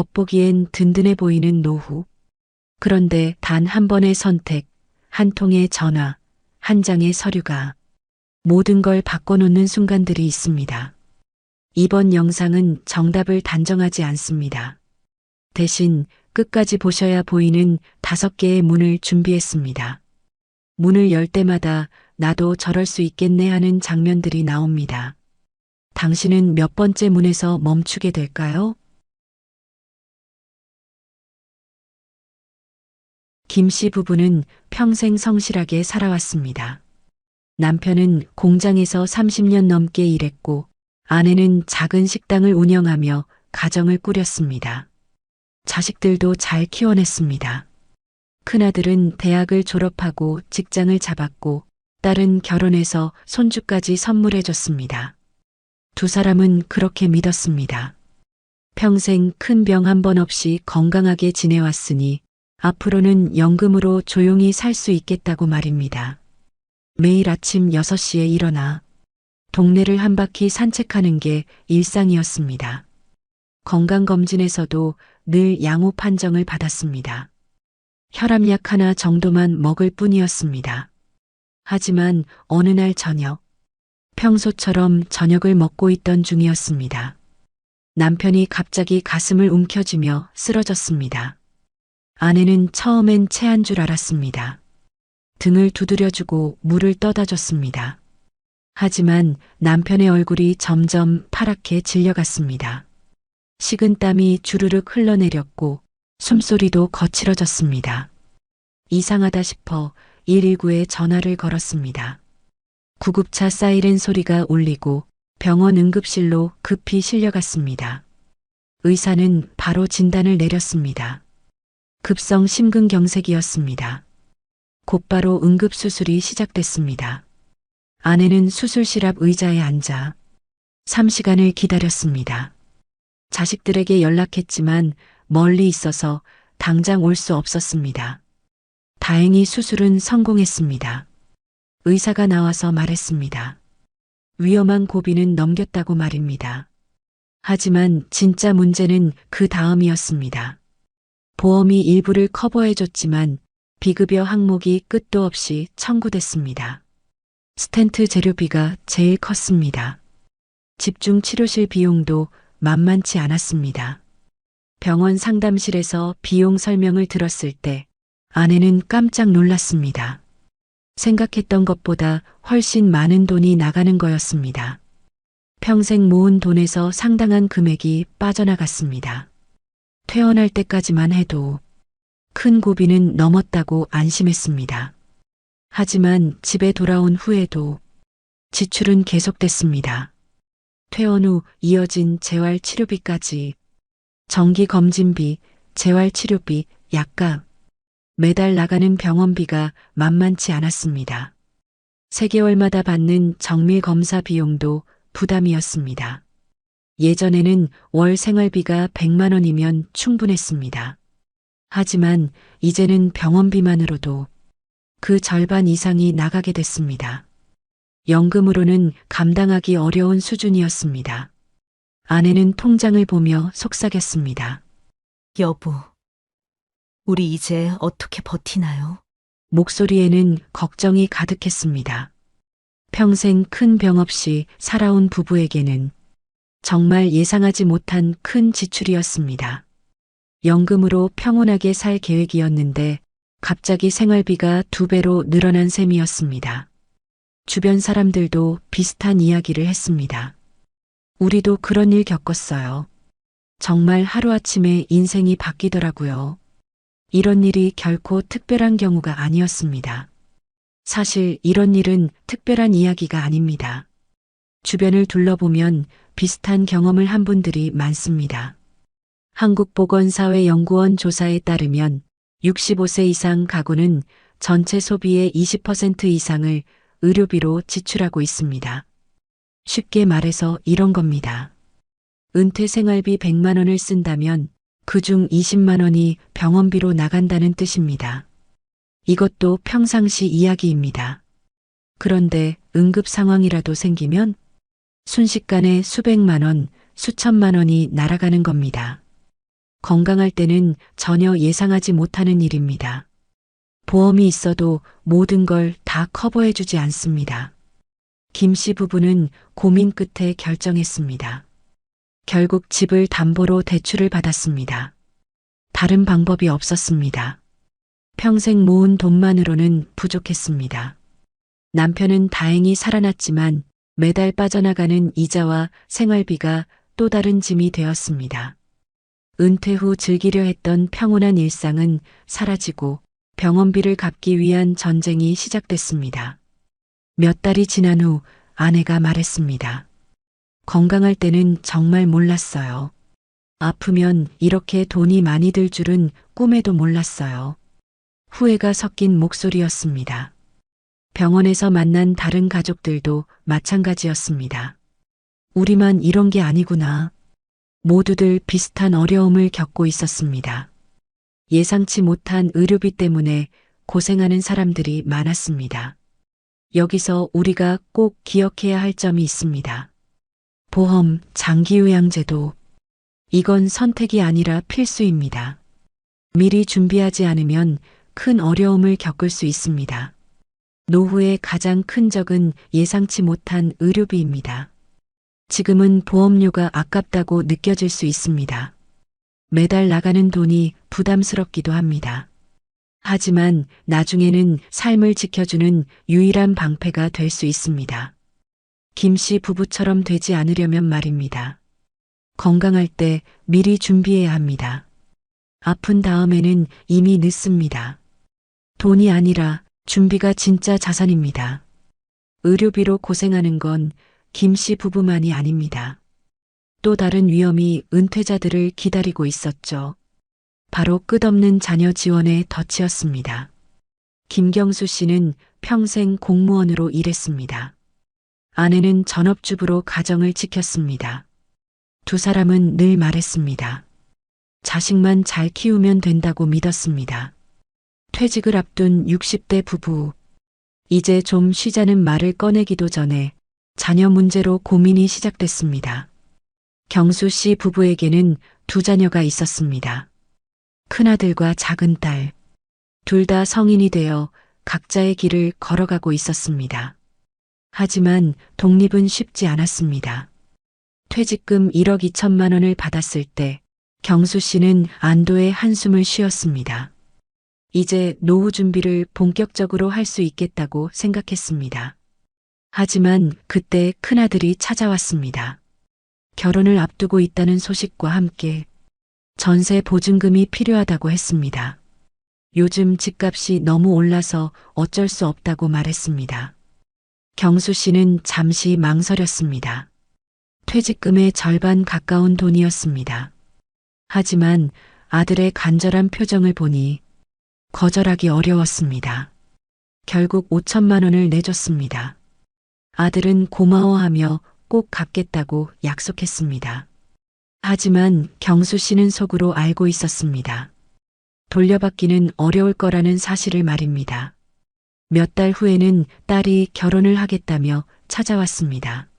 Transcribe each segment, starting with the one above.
겉보기엔 든든해 보이는 노후. 그런데 단 한 번의 선택, 한 통의 전화, 한 장의 서류가 모든 걸 바꿔놓는 순간들이 있습니다. 이번 영상은 정답을 단정하지 않습니다. 대신 끝까지 보셔야 보이는 5개의 문을 준비했습니다. 문을 열 때마다 나도 저럴 수 있겠네 하는 장면들이 나옵니다. 당신은 몇 번째 문에서 멈추게 될까요? 김 씨 부부는 평생 성실하게 살아왔습니다. 남편은 공장에서 30년 넘게 일했고 아내는 작은 식당을 운영하며 가정을 꾸렸습니다. 자식들도 잘 키워냈습니다. 큰아들은 대학을 졸업하고 직장을 잡았고 딸은 결혼해서 손주까지 선물해줬습니다. 두 사람은 그렇게 믿었습니다. 평생 큰 병 한 번 없이 건강하게 지내왔으니 앞으로는 연금으로 조용히 살 수 있겠다고 말입니다. 매일 아침 6시에 일어나 동네를 한 바퀴 산책하는 게 일상이었습니다. 건강검진에서도 늘 양호 판정을 받았습니다. 혈압약 하나 정도만 먹을 뿐이었습니다. 하지만 어느 날 저녁, 평소처럼 저녁을 먹고 있던 중이었습니다. 남편이 갑자기 가슴을 움켜쥐며 쓰러졌습니다. 아내는 처음엔 체한 줄 알았습니다. 등을 두드려주고 물을 떠다 줬습니다. 하지만 남편의 얼굴이 점점 파랗게 질려갔습니다. 식은땀이 주르륵 흘러내렸고 숨소리도 거칠어졌습니다. 이상하다 싶어 119에 전화를 걸었습니다. 구급차 사이렌 소리가 울리고 병원 응급실로 급히 실려갔습니다. 의사는 바로 진단을 내렸습니다. 급성 심근경색이었습니다. 곧바로 응급수술이 시작됐습니다. 아내는 수술실 앞 의자에 앉아 3시간을 기다렸습니다. 자식들에게 연락했지만 멀리 있어서 당장 올 수 없었습니다. 다행히 수술은 성공했습니다. 의사가 나와서 말했습니다. 위험한 고비는 넘겼다고 말입니다. 하지만 진짜 문제는 그 다음이었습니다. 보험이 일부를 커버해줬지만 비급여 항목이 끝도 없이 청구됐습니다. 스텐트 재료비가 제일 컸습니다. 집중 치료실 비용도 만만치 않았습니다. 병원 상담실에서 비용 설명을 들었을 때 아내는 깜짝 놀랐습니다. 생각했던 것보다 훨씬 많은 돈이 나가는 거였습니다. 평생 모은 돈에서 상당한 금액이 빠져나갔습니다. 퇴원할 때까지만 해도 큰 고비는 넘었다고 안심했습니다. 하지만 집에 돌아온 후에도 지출은 계속됐습니다. 퇴원 후 이어진 재활치료비까지 정기검진비, 재활치료비, 약값, 매달 나가는 병원비가 만만치 않았습니다. 3개월마다 받는 정밀검사 비용도 부담이었습니다. 예전에는 월 생활비가 100만 원이면 충분했습니다. 하지만 이제는 병원비만으로도 그 절반 이상이 나가게 됐습니다. 연금으로는 감당하기 어려운 수준이었습니다. 아내는 통장을 보며 속삭였습니다. 여보, 우리 이제 어떻게 버티나요? 목소리에는 걱정이 가득했습니다. 평생 큰 병 없이 살아온 부부에게는 정말 예상하지 못한 큰 지출이었습니다. 연금으로 평온하게 살 계획이었는데 갑자기 생활비가 2배로 늘어난 셈이었습니다. 주변 사람들도 비슷한 이야기를 했습니다. 우리도 그런 일 겪었어요. 정말 하루아침에 인생이 바뀌더라고요. 이런 일이 결코 특별한 경우가 아니었습니다. 사실 이런 일은 특별한 이야기가 아닙니다. 주변을 둘러보면 비슷한 경험을 한 분들이 많습니다. 한국보건사회연구원 조사에 따르면 65세 이상 가구는 전체 소비의 20% 이상을 의료비로 지출하고 있습니다. 쉽게 말해서 이런 겁니다. 은퇴 생활비 100만 원을 쓴다면 그중 20만 원이 병원비로 나간다는 뜻입니다. 이것도 평상시 이야기입니다. 그런데 응급 상황이라도 생기면 순식간에 수백만 원, 수천만 원이 날아가는 겁니다. 건강할 때는 전혀 예상하지 못하는 일입니다. 보험이 있어도 모든 걸 다 커버해주지 않습니다. 김 씨 부부는 고민 끝에 결정했습니다. 결국 집을 담보로 대출을 받았습니다. 다른 방법이 없었습니다. 평생 모은 돈만으로는 부족했습니다. 남편은 다행히 살아났지만 매달 빠져나가는 이자와 생활비가 또 다른 짐이 되었습니다. 은퇴 후 즐기려 했던 평온한 일상은 사라지고 병원비를 갚기 위한 전쟁이 시작됐습니다. 몇 달이 지난 후 아내가 말했습니다. 건강할 때는 정말 몰랐어요. 아프면 이렇게 돈이 많이 들 줄은 꿈에도 몰랐어요. 후회가 섞인 목소리였습니다. 병원에서 만난 다른 가족들도 마찬가지였습니다. 우리만 이런 게 아니구나. 모두들 비슷한 어려움을 겪고 있었습니다. 예상치 못한 의료비 때문에 고생하는 사람들이 많았습니다. 여기서 우리가 꼭 기억해야 할 점이 있습니다. 보험, 장기요양제도. 이건 선택이 아니라 필수입니다. 미리 준비하지 않으면 큰 어려움을 겪을 수 있습니다. 노후의 가장 큰 적은 예상치 못한 의료비입니다. 지금은 보험료가 아깝다고 느껴질 수 있습니다. 매달 나가는 돈이 부담스럽기도 합니다. 하지만 나중에는 삶을 지켜주는 유일한 방패가 될 수 있습니다. 김 씨 부부처럼 되지 않으려면 말입니다. 건강할 때 미리 준비해야 합니다. 아픈 다음에는 이미 늦습니다. 돈이 아니라 준비가 진짜 자산입니다. 의료비로 고생하는 건 김 씨 부부만이 아닙니다. 또 다른 위험이 은퇴자들을 기다리고 있었죠. 바로 끝없는 자녀 지원의 덫이었습니다. 김경수 씨는 평생 공무원으로 일했습니다. 아내는 전업주부로 가정을 지켰습니다. 두 사람은 늘 말했습니다. 자식만 잘 키우면 된다고 믿었습니다. 퇴직을 앞둔 60대 부부. 이제 좀 쉬자는 말을 꺼내기도 전에 자녀 문제로 고민이 시작됐습니다. 경수 씨 부부에게는 두 자녀가 있었습니다. 큰아들과 작은딸. 둘 다 성인이 되어 각자의 길을 걸어가고 있었습니다. 하지만 독립은 쉽지 않았습니다. 퇴직금 1억 2천만 원을 받았을 때 경수 씨는 안도의 한숨을 쉬었습니다. 이제 노후 준비를 본격적으로 할 수 있겠다고 생각했습니다. 하지만 그때 큰아들이 찾아왔습니다. 결혼을 앞두고 있다는 소식과 함께 전세 보증금이 필요하다고 했습니다. 요즘 집값이 너무 올라서 어쩔 수 없다고 말했습니다. 경수 씨는 잠시 망설였습니다. 퇴직금의 절반 가까운 돈이었습니다. 하지만 아들의 간절한 표정을 보니 거절하기 어려웠습니다. 결국 5천만 원을 내줬습니다. 아들은 고마워하며 꼭 갚겠다고 약속했습니다. 하지만 경수 씨는 속으로 알고 있었습니다. 돌려받기는 어려울 거라는 사실을 말입니다. 몇 달 후에는 딸이 결혼을 하겠다며 찾아왔습니다.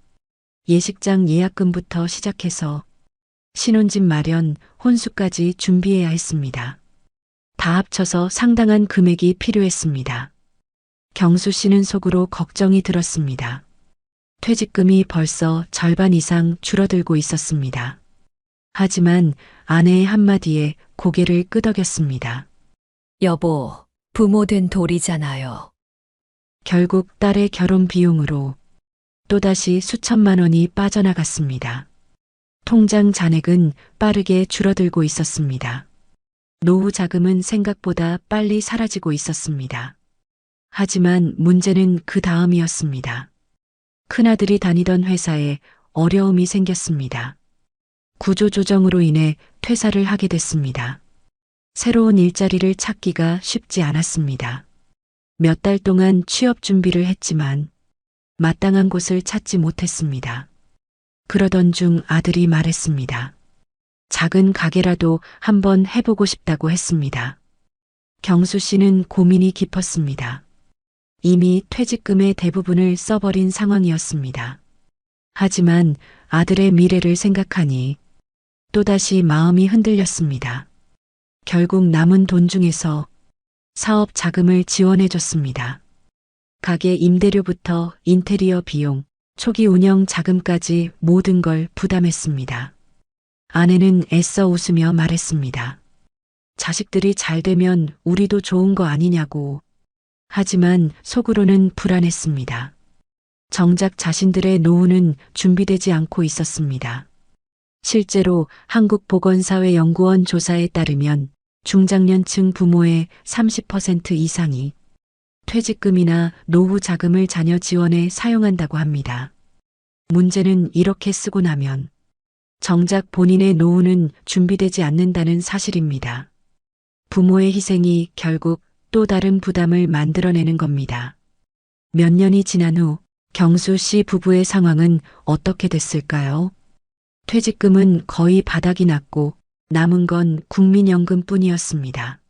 예식장 예약금부터 시작해서 신혼집 마련, 혼수까지 준비해야 했습니다. 다 합쳐서 상당한 금액이 필요했습니다. 경수 씨는 속으로 걱정이 들었습니다. 퇴직금이 벌써 절반 이상 줄어들고 있었습니다. 하지만 아내의 한마디에 고개를 끄덕였습니다. 여보, 부모 된 돌이잖아요. 결국 딸의 결혼 비용으로 또다시 수천만 원이 빠져나갔습니다. 통장 잔액은 빠르게 줄어들고 있었습니다. 노후 자금은 생각보다 빨리 사라지고 있었습니다. 하지만 문제는 그 다음이었습니다. 큰아들이 다니던 회사에 어려움이 생겼습니다. 구조조정으로 인해 퇴사를 하게 됐습니다. 새로운 일자리를 찾기가 쉽지 않았습니다. 몇 달 동안 취업 준비를 했지만 마땅한 곳을 찾지 못했습니다. 그러던 중 아들이 말했습니다. 작은 가게라도 한번 해보고 싶다고 했습니다. 경수 씨는 고민이 깊었습니다. 이미 퇴직금의 대부분을 써버린 상황이었습니다. 하지만 아들의 미래를 생각하니 또다시 마음이 흔들렸습니다. 결국 남은 돈 중에서 사업 자금을 지원해줬습니다. 가게 임대료부터 인테리어 비용, 초기 운영 자금까지 모든 걸 부담했습니다. 아내는 애써 웃으며 말했습니다. 자식들이 잘 되면 우리도 좋은 거 아니냐고. 하지만 속으로는 불안했습니다. 정작 자신들의 노후는 준비되지 않고 있었습니다. 실제로 한국보건사회연구원 조사에 따르면 중장년층 부모의 30% 이상이 퇴직금이나 노후 자금을 자녀 지원에 사용한다고 합니다. 문제는 이렇게 쓰고 나면 정작 본인의 노후는 준비되지 않는다는 사실입니다. 부모의 희생이 결국 또 다른 부담을 만들어내는 겁니다. 몇 년이 지난 후 경수 씨 부부의 상황은 어떻게 됐을까요? 퇴직금은 거의 바닥이 났고 남은 건 국민연금뿐이었습니다.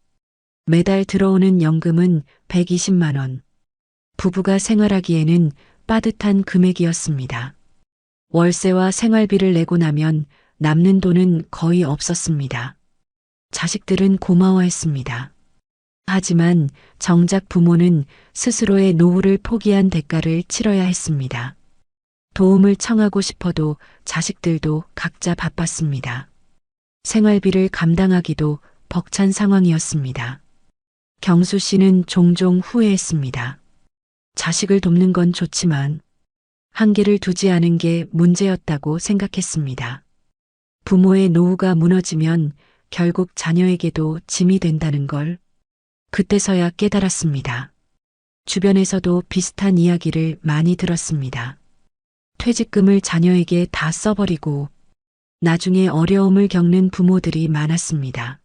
매달 들어오는 연금은 120만 원. 부부가 생활하기에는 빠듯한 금액이었습니다. 월세와 생활비를 내고 나면 남는 돈은 거의 없었습니다. 자식들은 고마워했습니다. 하지만 정작 부모는 스스로의 노후를 포기한 대가를 치러야 했습니다. 도움을 청하고 싶어도 자식들도 각자 바빴습니다. 생활비를 감당하기도 벅찬 상황이었습니다. 경수 씨는 종종 후회했습니다. 자식을 돕는 건 좋지만 한계를 두지 않은 게 문제였다고 생각했습니다. 부모의 노후가 무너지면 결국 자녀에게도 짐이 된다는 걸 그때서야 깨달았습니다. 주변에서도 비슷한 이야기를 많이 들었습니다. 퇴직금을 자녀에게 다 써버리고 나중에 어려움을 겪는 부모들이 많았습니다.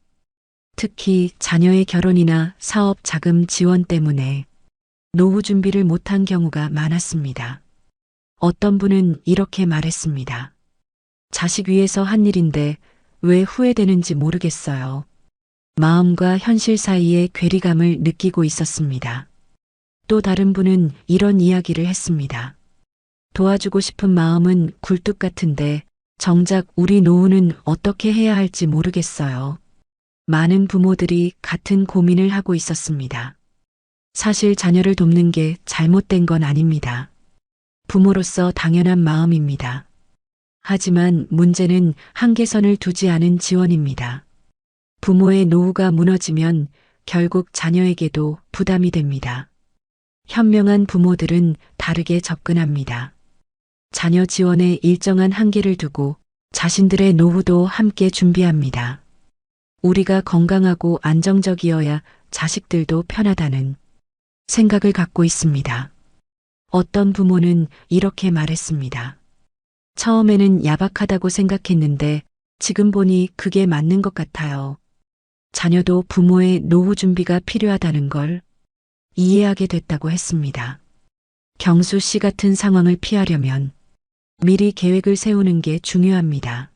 특히 자녀의 결혼이나 사업 자금 지원 때문에 노후 준비를 못한 경우가 많았습니다. 어떤 분은 이렇게 말했습니다. 자식 위해서 한 일인데 왜 후회되는지 모르겠어요. 마음과 현실 사이의 괴리감을 느끼고 있었습니다. 또 다른 분은 이런 이야기를 했습니다. 도와주고 싶은 마음은 굴뚝 같은데 정작 우리 노후는 어떻게 해야 할지 모르겠어요. 많은 부모들이 같은 고민을 하고 있었습니다. 사실 자녀를 돕는 게 잘못된 건 아닙니다. 부모로서 당연한 마음입니다. 하지만 문제는 한계선을 두지 않은 지원입니다. 부모의 노후가 무너지면 결국 자녀에게도 부담이 됩니다. 현명한 부모들은 다르게 접근합니다. 자녀 지원에 일정한 한계를 두고 자신들의 노후도 함께 준비합니다. 우리가 건강하고 안정적이어야 자식들도 편하다는 생각을 갖고 있습니다. 어떤 부모는 이렇게 말했습니다. 처음에는 야박하다고 생각했는데 지금 보니 그게 맞는 것 같아요. 자녀도 부모의 노후 준비가 필요하다는 걸 이해하게 됐다고 했습니다. 경수 씨 같은 상황을 피하려면 미리 계획을 세우는 게 중요합니다.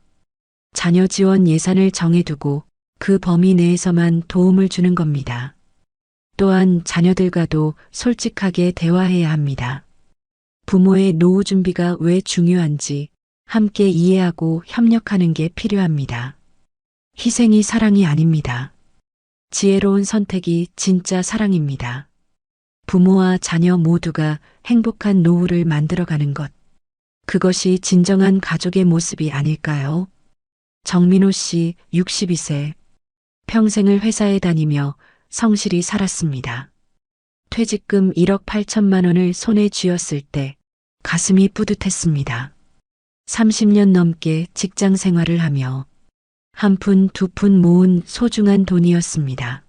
자녀 지원 예산을 정해두고 그 범위 내에서만 도움을 주는 겁니다. 또한 자녀들과도 솔직하게 대화해야 합니다. 부모의 노후 준비가 왜 중요한지 함께 이해하고 협력하는 게 필요합니다. 희생이 사랑이 아닙니다. 지혜로운 선택이 진짜 사랑입니다. 부모와 자녀 모두가 행복한 노후를 만들어가는 것. 그것이 진정한 가족의 모습이 아닐까요? 정민호 씨 62세. 평생을 회사에 다니며 성실히 살았습니다. 퇴직금 1억 8천만 원을 손에 쥐었을 때 가슴이 뿌듯했습니다. 30년 넘게 직장 생활을 하며 한 푼 두 푼 모은 소중한 돈이었습니다.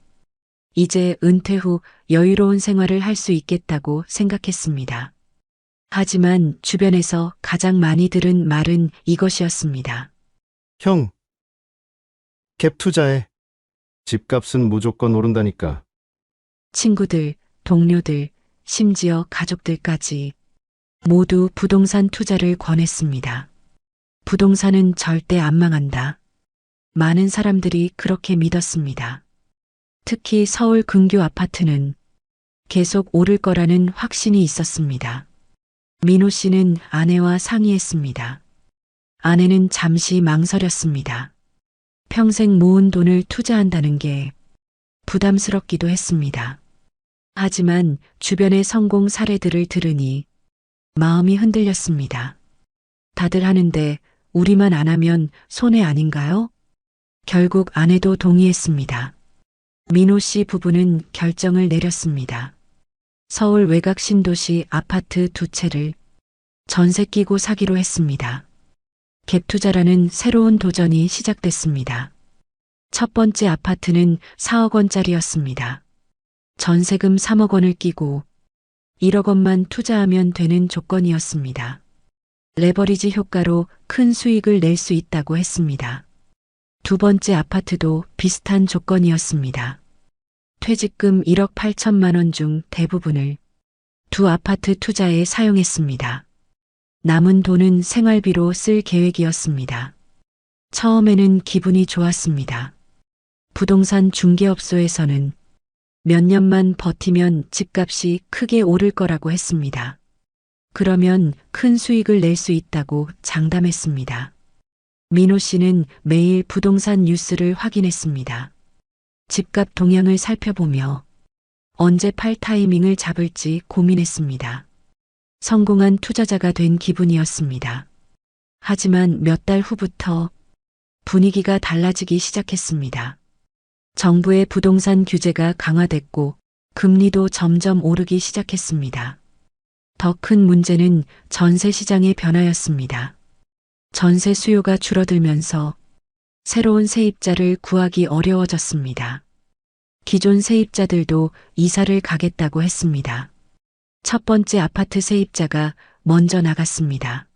이제 은퇴 후 여유로운 생활을 할 수 있겠다고 생각했습니다. 하지만 주변에서 가장 많이 들은 말은 이것이었습니다. 형, 갭 투자해. 집값은 무조건 오른다니까. 친구들, 동료들, 심지어 가족들까지 모두 부동산 투자를 권했습니다. 부동산은 절대 안 망한다. 많은 사람들이 그렇게 믿었습니다. 특히 서울 근교 아파트는 계속 오를 거라는 확신이 있었습니다. 민호 씨는 아내와 상의했습니다. 아내는 잠시 망설였습니다. 평생 모은 돈을 투자한다는 게 부담스럽기도 했습니다. 하지만 주변의 성공 사례들을 들으니 마음이 흔들렸습니다. 다들 하는데 우리만 안 하면 손해 아닌가요? 결국 아내도 동의했습니다. 민호 씨 부부는 결정을 내렸습니다. 서울 외곽 신도시 아파트 2채를 전세 끼고 사기로 했습니다. 갭 투자라는 새로운 도전이 시작됐습니다. 첫 번째 아파트는 4억 원짜리였습니다. 전세금 3억 원을 끼고 1억 원만 투자하면 되는 조건이었습니다. 레버리지 효과로 큰 수익을 낼 수 있다고 했습니다. 두 번째 아파트도 비슷한 조건이었습니다. 퇴직금 1억 8천만 원 중 대부분을 두 아파트 투자에 사용했습니다. 남은 돈은 생활비로 쓸 계획이었습니다. 처음에는 기분이 좋았습니다. 부동산 중개업소에서는 몇 년만 버티면 집값이 크게 오를 거라고 했습니다. 그러면 큰 수익을 낼 수 있다고 장담했습니다. 민호 씨는 매일 부동산 뉴스를 확인했습니다. 집값 동향을 살펴보며 언제 팔 타이밍을 잡을지 고민했습니다. 성공한 투자자가 된 기분이었습니다. 하지만 몇 달 후부터 분위기가 달라지기 시작했습니다. 정부의 부동산 규제가 강화됐고 금리도 점점 오르기 시작했습니다. 더 큰 문제는 전세 시장의 변화였습니다. 전세 수요가 줄어들면서 새로운 세입자를 구하기 어려워졌습니다. 기존 세입자들도 이사를 가겠다고 했습니다. 첫 번째 아파트 세입자가 먼저 나갔습니다.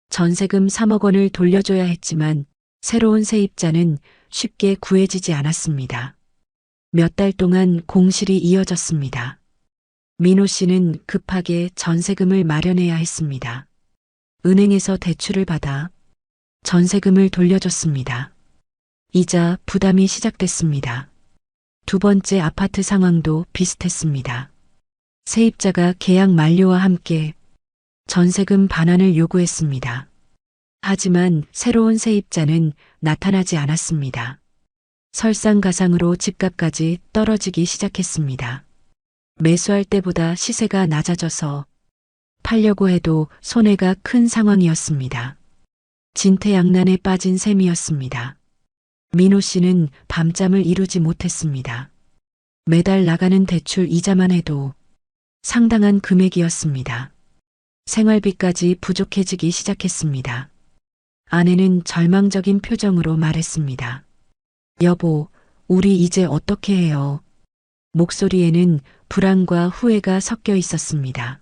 전세금 3억 원을 돌려줘야 했지만 새로운 세입자는 쉽게 구해지지 않았습니다. 몇 달 동안 공실이 이어졌습니다. 민호 씨는 급하게 전세금을 마련해야 했습니다. 은행에서 대출을 받아 전세금을 돌려줬습니다. 이자 부담이 시작됐습니다. 두 번째 아파트 상황도 비슷했습니다. 세입자가 계약 만료와 함께 전세금 반환을 요구했습니다. 하지만 새로운 세입자는 나타나지 않았습니다. 설상가상으로 집값까지 떨어지기 시작했습니다. 매수할 때보다 시세가 낮아져서 팔려고 해도 손해가 큰 상황이었습니다. 진퇴양난에 빠진 셈이었습니다. 민호 씨는 밤잠을 이루지 못했습니다. 매달 나가는 대출 이자만 해도 상당한 금액이었습니다. 생활비까지 부족해지기 시작했습니다. 아내는 절망적인 표정으로 말했습니다. 여보, 우리 이제 어떻게 해요? 목소리에는 불안과 후회가 섞여 있었습니다.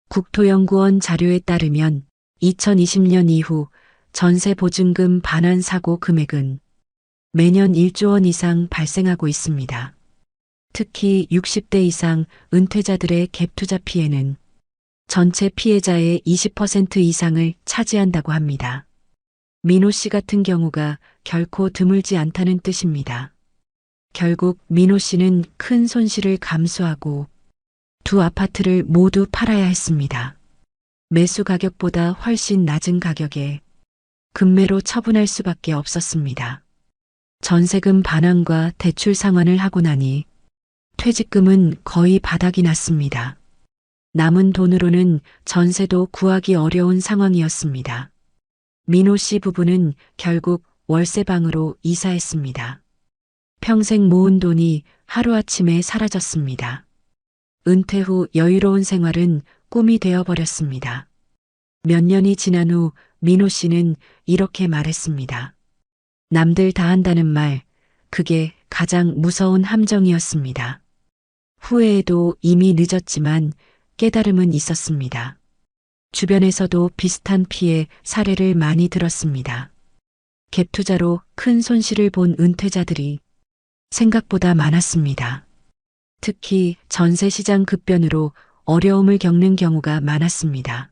국토연구원 자료에 따르면 2020년 이후 전세 보증금 반환 사고 금액은 매년 1조 원 이상 발생하고 있습니다. 특히 60대 이상 은퇴자들의 갭 투자 피해는 전체 피해자의 20% 이상을 차지한다고 합니다. 민호 씨 같은 경우가 결코 드물지 않다는 뜻입니다. 결국 민호 씨는 큰 손실을 감수하고 두 아파트를 모두 팔아야 했습니다. 매수 가격보다 훨씬 낮은 가격에 급매로 처분할 수밖에 없었습니다. 전세금 반환과 대출 상환을 하고 나니 퇴직금은 거의 바닥이 났습니다. 남은 돈으로는 전세도 구하기 어려운 상황이었습니다. 민호 씨 부부는 결국 월세방으로 이사했습니다. 평생 모은 돈이 하루아침에 사라졌습니다. 은퇴 후 여유로운 생활은 꿈이 되어버렸습니다. 몇 년이 지난 후 민호 씨는 이렇게 말했습니다. 남들 다 한다는 말, 그게 가장 무서운 함정이었습니다. 후회에도 이미 늦었지만 깨달음은 있었습니다. 주변에서도 비슷한 피해 사례를 많이 들었습니다. 갭 투자로 큰 손실을 본 은퇴자들이 생각보다 많았습니다. 특히 전세 시장 급변으로 어려움을 겪는 경우가 많았습니다.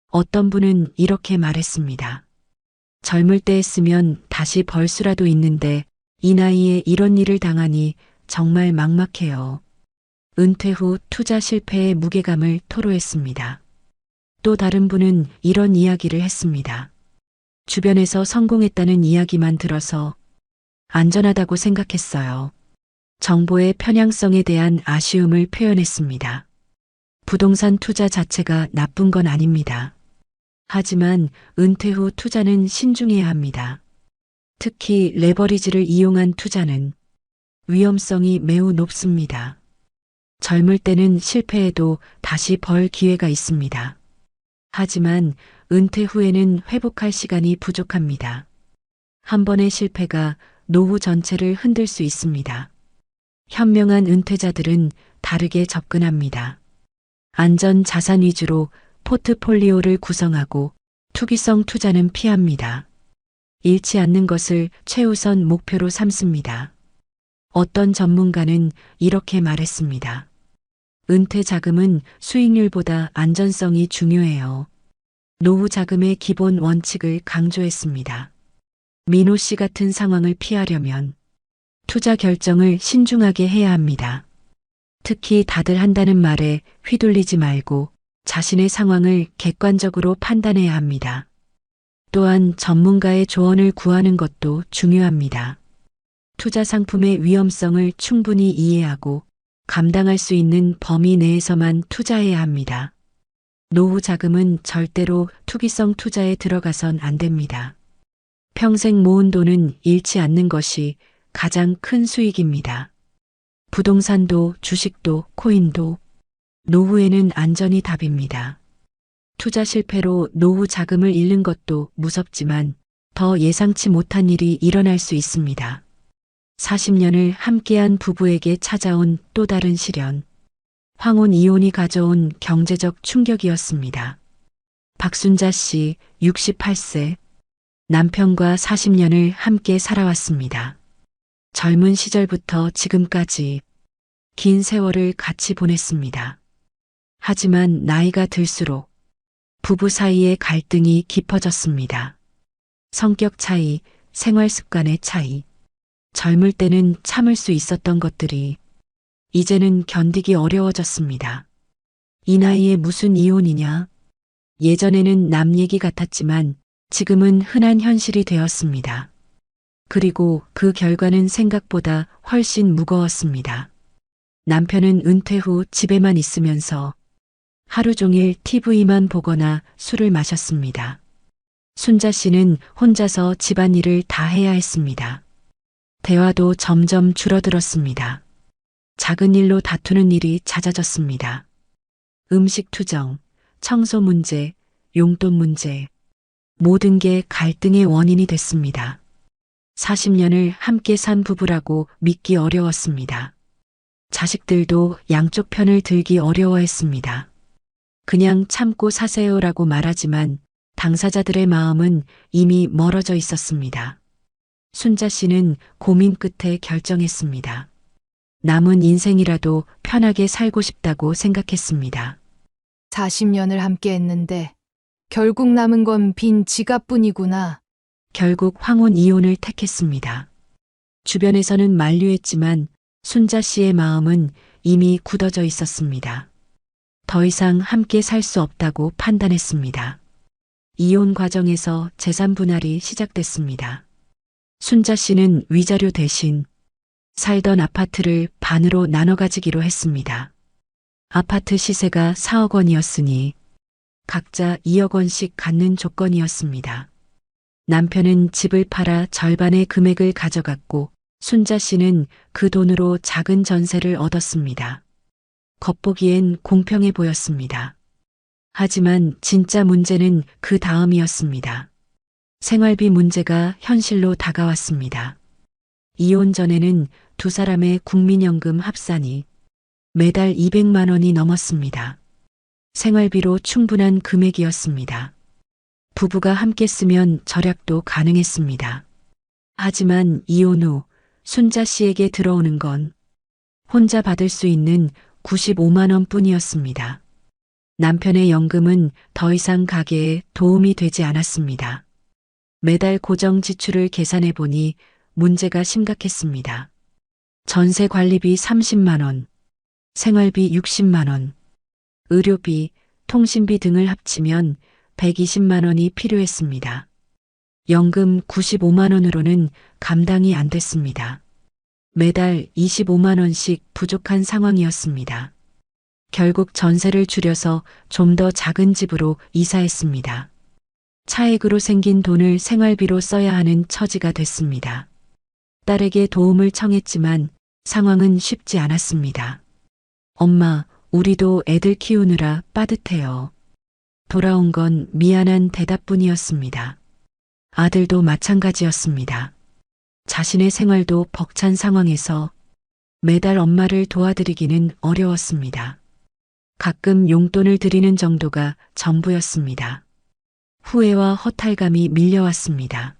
어떤 분은 이렇게 말했습니다. 젊을 때 했으면 다시 벌 수라도 있는데 이 나이에 이런 일을 당하니 정말 막막해요. 은퇴 후 투자 실패의 무게감을 토로했습니다. 또 다른 분은 이런 이야기를 했습니다. 주변에서 성공했다는 이야기만 들어서 안전하다고 생각했어요. 정보의 편향성에 대한 아쉬움을 표현했습니다. 부동산 투자 자체가 나쁜 건 아닙니다. 하지만 은퇴 후 투자는 신중해야 합니다. 특히 레버리지를 이용한 투자는 위험성이 매우 높습니다. 젊을 때는 실패해도 다시 벌 기회가 있습니다. 하지만 은퇴 후에는 회복할 시간이 부족합니다. 한 번의 실패가 노후 전체를 흔들 수 있습니다. 현명한 은퇴자들은 다르게 접근합니다. 안전 자산 위주로 포트폴리오를 구성하고 투기성 투자는 피합니다. 잃지 않는 것을 최우선 목표로 삼습니다. 어떤 전문가는 이렇게 말했습니다. 은퇴 자금은 수익률보다 안전성이 중요해요. 노후 자금의 기본 원칙을 강조했습니다. 민호 씨 같은 상황을 피하려면 투자 결정을 신중하게 해야 합니다. 특히 다들 한다는 말에 휘둘리지 말고 자신의 상황을 객관적으로 판단해야 합니다. 또한 전문가의 조언을 구하는 것도 중요합니다. 투자 상품의 위험성을 충분히 이해하고 감당할 수 있는 범위 내에서만 투자해야 합니다. 노후 자금은 절대로 투기성 투자에 들어가선 안 됩니다. 평생 모은 돈은 잃지 않는 것이 가장 큰 수익입니다. 부동산도 주식도 코인도 노후에는 안전이 답입니다. 투자 실패로 노후 자금을 잃는 것도 무섭지만 더 예상치 못한 일이 일어날 수 있습니다. 40년을 함께한 부부에게 찾아온 또 다른 시련. 황혼 이혼이 가져온 경제적 충격이었습니다. 박순자 씨 68세. 남편과 40년을 함께 살아왔습니다. 젊은 시절부터 지금까지 긴 세월을 같이 보냈습니다. 하지만 나이가 들수록 부부 사이의 갈등이 깊어졌습니다. 성격 차이, 생활 습관의 차이. 젊을 때는 참을 수 있었던 것들이 이제는 견디기 어려워졌습니다. 이 나이에 무슨 이혼이냐? 예전에는 남 얘기 같았지만 지금은 흔한 현실이 되었습니다. 그리고 그 결과는 생각보다 훨씬 무거웠습니다. 남편은 은퇴 후 집에만 있으면서 하루 종일 TV만 보거나 술을 마셨습니다. 순자 씨는 혼자서 집안일을 다 해야 했습니다. 대화도 점점 줄어들었습니다. 작은 일로 다투는 일이 잦아졌습니다. 음식 투정, 청소 문제, 용돈 문제, 모든 게 갈등의 원인이 됐습니다. 40년을 함께 산 부부라고 믿기 어려웠습니다. 자식들도 양쪽 편을 들기 어려워했습니다. 그냥 참고 사세요라고 말하지만 당사자들의 마음은 이미 멀어져 있었습니다. 순자 씨는 고민 끝에 결정했습니다. 남은 인생이라도 편하게 살고 싶다고 생각했습니다. 40년을 함께 했는데 결국 남은 건 빈 지갑뿐이구나. 결국 황혼 이혼을 택했습니다. 주변에서는 만류했지만 순자 씨의 마음은 이미 굳어져 있었습니다. 더 이상 함께 살 수 없다고 판단했습니다. 이혼 과정에서 재산 분할이 시작됐습니다. 순자 씨는 위자료 대신 살던 아파트를 반으로 나눠 가지기로 했습니다. 아파트 시세가 4억 원이었으니 각자 2억 원씩 갖는 조건이었습니다. 남편은 집을 팔아 절반의 금액을 가져갔고 순자 씨는 그 돈으로 작은 전세를 얻었습니다. 겉보기엔 공평해 보였습니다. 하지만 진짜 문제는 그 다음이었습니다. 생활비 문제가 현실로 다가왔습니다. 이혼 전에는 두 사람의 국민연금 합산이 매달 200만 원이 넘었습니다. 생활비로 충분한 금액이었습니다. 부부가 함께 쓰면 절약도 가능했습니다. 하지만 이혼 후 순자 씨에게 들어오는 건 혼자 받을 수 있는 95만 원 뿐이었습니다. 남편의 연금은 더 이상 가게에 도움이 되지 않았습니다. 매달 고정 지출을 계산해 보니 문제가 심각했습니다. 전세 관리비 30만 원, 생활비 60만 원, 의료비, 통신비 등을 합치면 120만 원이 필요했습니다. 연금 95만 원으로는 감당이 안 됐습니다. 매달 25만 원씩 부족한 상황이었습니다. 결국 전세를 줄여서 좀 더 작은 집으로 이사했습니다. 차액으로 생긴 돈을 생활비로 써야 하는 처지가 됐습니다. 딸에게 도움을 청했지만 상황은 쉽지 않았습니다. 엄마, 우리도 애들 키우느라 빠듯해요. 돌아온 건 미안한 대답뿐이었습니다. 아들도 마찬가지였습니다. 자신의 생활도 벅찬 상황에서 매달 엄마를 도와드리기는 어려웠습니다. 가끔 용돈을 드리는 정도가 전부였습니다. 후회와 허탈감이 밀려왔습니다.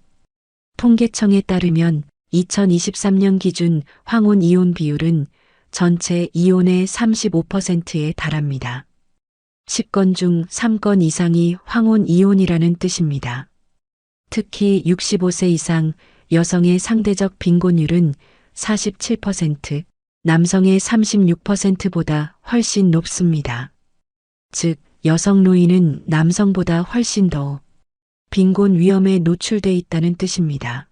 통계청에 따르면 2023년 기준 황혼 이혼 비율은 전체 이혼의 35%에 달합니다. 10건 중 3건 이상이 황혼 이혼이라는 뜻입니다. 특히 65세 이상 여성의 상대적 빈곤율은 47%, 남성의 36%보다 훨씬 높습니다. 즉, 여성 노인은 남성보다 훨씬 더 빈곤 위험에 노출돼 있다는 뜻입니다.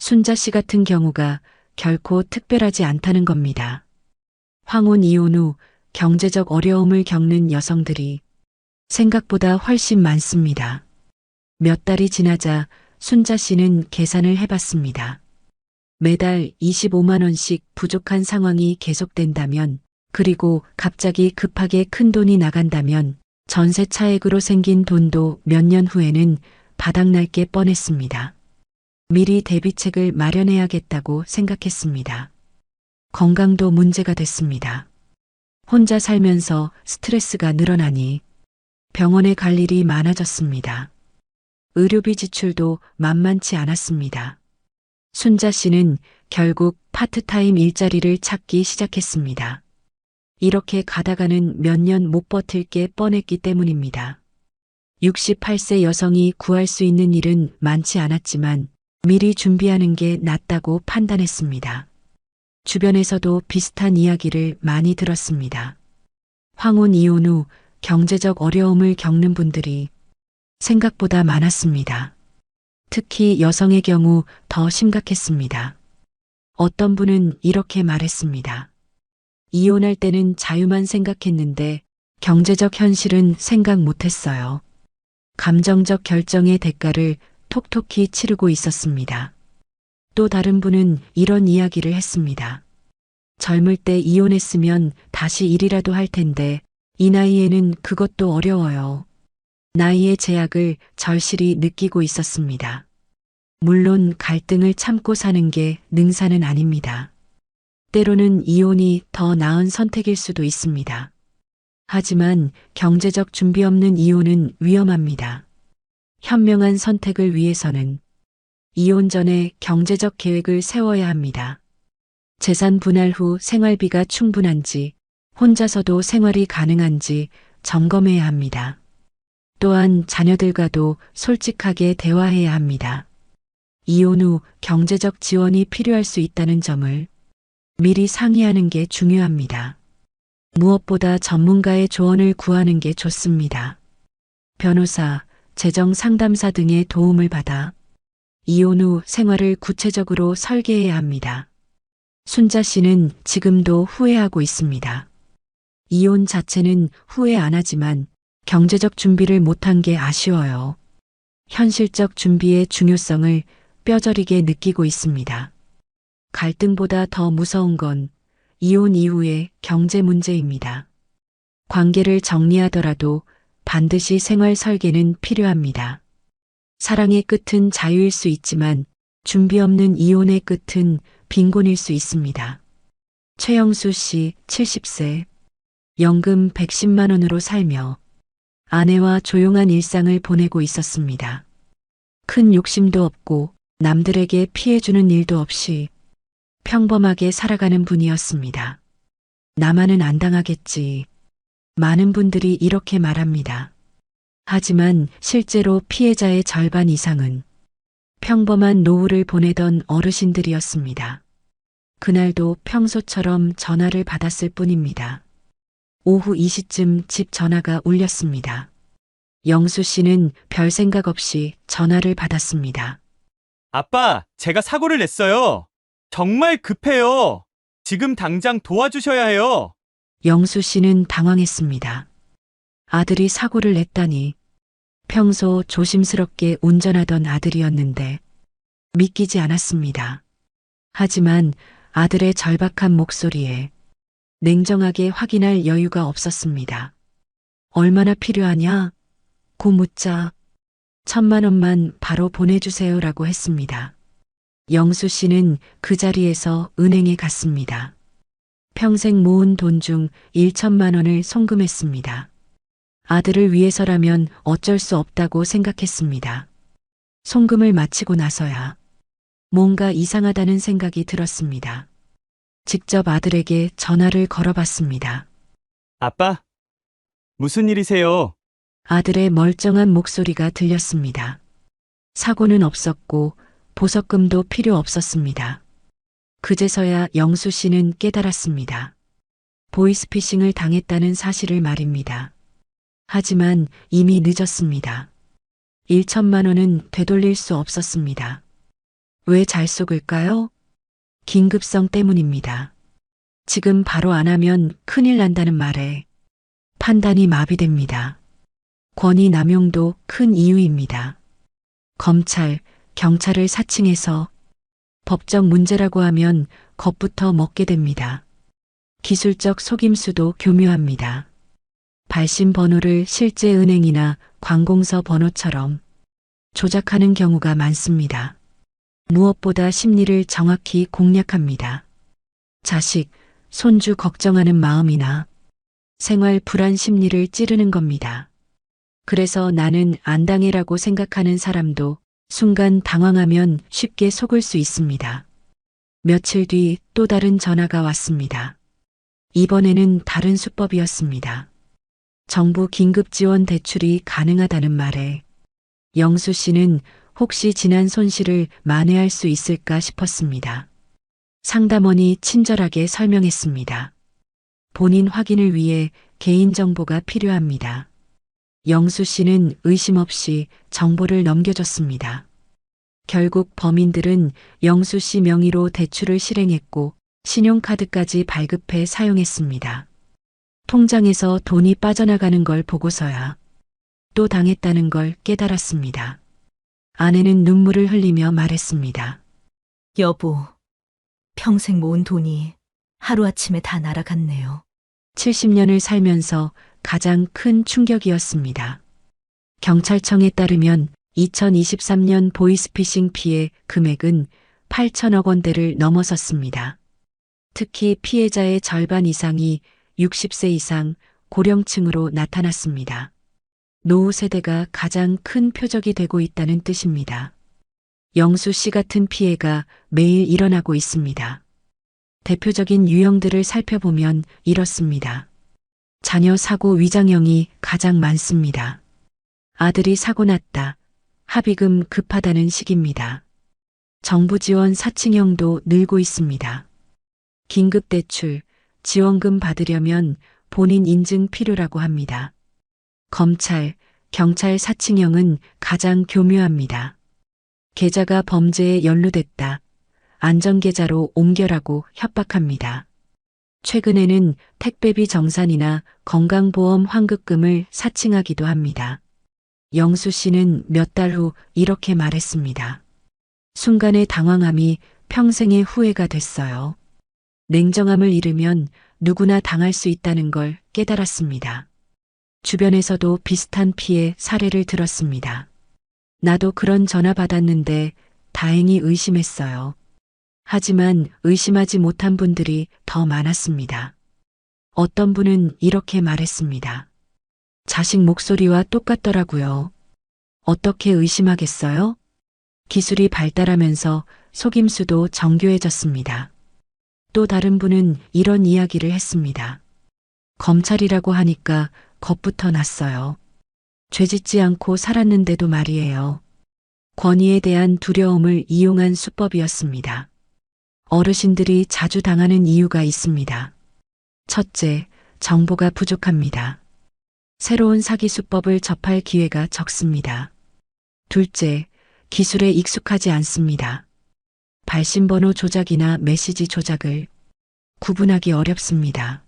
순자 씨 같은 경우가 결코 특별하지 않다는 겁니다. 황혼 이혼 후 경제적 어려움을 겪는 여성들이 생각보다 훨씬 많습니다. 몇 달이 지나자 순자 씨는 계산을 해봤습니다. 매달 25만 원씩 부족한 상황이 계속된다면, 그리고 갑자기 급하게 큰 돈이 나간다면 전세 차액으로 생긴 돈도 몇 년 후에는 바닥날 게 뻔했습니다. 미리 대비책을 마련해야겠다고 생각했습니다. 건강도 문제가 됐습니다. 혼자 살면서 스트레스가 늘어나니 병원에 갈 일이 많아졌습니다. 의료비 지출도 만만치 않았습니다. 순자 씨는 결국 파트타임 일자리를 찾기 시작했습니다. 이렇게 가다가는 몇 년 못 버틸 게 뻔했기 때문입니다. 68세 여성이 구할 수 있는 일은 많지 않았지만 미리 준비하는 게 낫다고 판단했습니다. 주변에서도 비슷한 이야기를 많이 들었습니다. 황혼 이혼 후 경제적 어려움을 겪는 분들이 생각보다 많았습니다. 특히 여성의 경우 더 심각했습니다. 어떤 분은 이렇게 말했습니다. 이혼할 때는 자유만 생각했는데 경제적 현실은 생각 못했어요. 감정적 결정의 대가를 톡톡히 치르고 있었습니다. 또 다른 분은 이런 이야기를 했습니다. 젊을 때 이혼했으면 다시 일이라도 할 텐데 이 나이에는 그것도 어려워요. 나이의 제약을 절실히 느끼고 있었습니다. 물론 갈등을 참고 사는 게 능사는 아닙니다. 때로는 이혼이 더 나은 선택일 수도 있습니다. 하지만 경제적 준비 없는 이혼은 위험합니다. 현명한 선택을 위해서는 이혼 전에 경제적 계획을 세워야 합니다. 재산 분할 후 생활비가 충분한지, 혼자서도 생활이 가능한지 점검해야 합니다. 또한 자녀들과도 솔직하게 대화해야 합니다. 이혼 후 경제적 지원이 필요할 수 있다는 점을 미리 상의하는 게 중요합니다. 무엇보다 전문가의 조언을 구하는 게 좋습니다. 변호사, 재정 상담사 등의 도움을 받아 이혼 후 생활을 구체적으로 설계해야 합니다. 순자 씨는 지금도 후회하고 있습니다. 이혼 자체는 후회 안 하지만 경제적 준비를 못한 게 아쉬워요. 현실적 준비의 중요성을 뼈저리게 느끼고 있습니다. 갈등보다 더 무서운 건 이혼 이후의 경제 문제입니다. 관계를 정리하더라도 반드시 생활 설계는 필요합니다. 사랑의 끝은 자유일 수 있지만 준비 없는 이혼의 끝은 빈곤일 수 있습니다. 최영수 씨 70세, 연금 110만 원으로 살며 아내와 조용한 일상을 보내고 있었습니다. 큰 욕심도 없고 남들에게 피해주는 일도 없이 평범하게 살아가는 분이었습니다. 나만은 안 당하겠지. 많은 분들이 이렇게 말합니다. 하지만 실제로 피해자의 절반 이상은 평범한 노후를 보내던 어르신들이었습니다. 그날도 평소처럼 전화를 받았을 뿐입니다. 오후 2시쯤 집 전화가 울렸습니다. 영수 씨는 별 생각 없이 전화를 받았습니다. 아빠, 제가 사고를 냈어요. 정말 급해요. 지금 당장 도와주셔야 해요. 영수 씨는 당황했습니다. 아들이 사고를 냈다니. 평소 조심스럽게 운전하던 아들이었는데 믿기지 않았습니다. 하지만 아들의 절박한 목소리에 냉정하게 확인할 여유가 없었습니다. 얼마나 필요하냐? 고 묻자 1,000만 원만 바로 보내주세요라고 했습니다. 영수 씨는 그 자리에서 은행에 갔습니다. 평생 모은 돈 중 1,000만 원을 송금했습니다. 아들을 위해서라면 어쩔 수 없다고 생각했습니다. 송금을 마치고 나서야 뭔가 이상하다는 생각이 들었습니다. 직접 아들에게 전화를 걸어봤습니다. 아빠, 무슨 일이세요? 아들의 멀쩡한 목소리가 들렸습니다. 사고는 없었고 보석금도 필요 없었습니다. 그제서야 영수 씨는 깨달았습니다. 보이스피싱을 당했다는 사실을 말입니다. 하지만 이미 늦었습니다. 1,000만 원은 되돌릴 수 없었습니다. 왜 잘 속을까요? 긴급성 때문입니다. 지금 바로 안 하면 큰일 난다는 말에 판단이 마비됩니다. 권위 남용도 큰 이유입니다. 검찰, 경찰을 사칭해서 법적 문제라고 하면 겁부터 먹게 됩니다. 기술적 속임수도 교묘합니다. 발신 번호를 실제 은행이나 관공서 번호처럼 조작하는 경우가 많습니다. 무엇보다 심리를 정확히 공략합니다. 자식, 손주 걱정하는 마음이나 생활 불안 심리를 찌르는 겁니다. 그래서 나는 안 당해라고 생각하는 사람도 순간 당황하면 쉽게 속을 수 있습니다. 며칠 뒤 또 다른 전화가 왔습니다. 이번에는 다른 수법이었습니다. 정부 긴급 지원 대출이 가능하다는 말에 영수 씨는 혹시 지난 손실을 만회할 수 있을까 싶었습니다. 상담원이 친절하게 설명했습니다. 본인 확인을 위해 개인정보가 필요합니다. 영수 씨는 의심 없이 정보를 넘겨줬습니다. 결국 범인들은 영수 씨 명의로 대출을 실행했고 신용카드까지 발급해 사용했습니다. 통장에서 돈이 빠져나가는 걸 보고서야 또 당했다는 걸 깨달았습니다. 아내는 눈물을 흘리며 말했습니다. 여보, 평생 모은 돈이 하루아침에 다 날아갔네요. 70년을 살면서 가장 큰 충격이었습니다. 경찰청에 따르면 2023년 보이스피싱 피해 금액은 8천억 원대를 넘어섰습니다. 특히 피해자의 절반 이상이 60세 이상 고령층으로 나타났습니다. 노후 세대가 가장 큰 표적이 되고 있다는 뜻입니다. 영수 씨 같은 피해가 매일 일어나고 있습니다. 대표적인 유형들을 살펴보면 이렇습니다. 자녀 사고 위장형이 가장 많습니다. 아들이 사고 났다. 합의금 급하다는 식입니다. 정부 지원 사칭형도 늘고 있습니다. 긴급대출, 지원금 받으려면 본인 인증 필요라고 합니다. 검찰, 경찰 사칭형은 가장 교묘합니다. 계좌가 범죄에 연루됐다. 안전계좌로 옮겨라고 협박합니다. 최근에는 택배비 정산이나 건강보험 환급금을 사칭하기도 합니다. 영수 씨는 몇 달 후 이렇게 말했습니다. 순간의 당황함이 평생의 후회가 됐어요. 냉정함을 잃으면 누구나 당할 수 있다는 걸 깨달았습니다. 주변에서도 비슷한 피해 사례를 들었습니다. 나도 그런 전화 받았는데 다행히 의심했어요. 하지만 의심하지 못한 분들이 더 많았습니다. 어떤 분은 이렇게 말했습니다. 자식 목소리와 똑같더라고요. 어떻게 의심하겠어요? 기술이 발달하면서 속임수도 정교해졌습니다. 또 다른 분은 이런 이야기를 했습니다. 검찰이라고 하니까 겁부터 났어요. 죄짓지 않고 살았는데도 말이에요. 권위에 대한 두려움을 이용한 수법이었습니다. 어르신들이 자주 당하는 이유가 있습니다. 첫째, 정보가 부족합니다. 새로운 사기 수법을 접할 기회가 적습니다. 둘째, 기술에 익숙하지 않습니다. 발신번호 조작이나 메시지 조작을 구분하기 어렵습니다.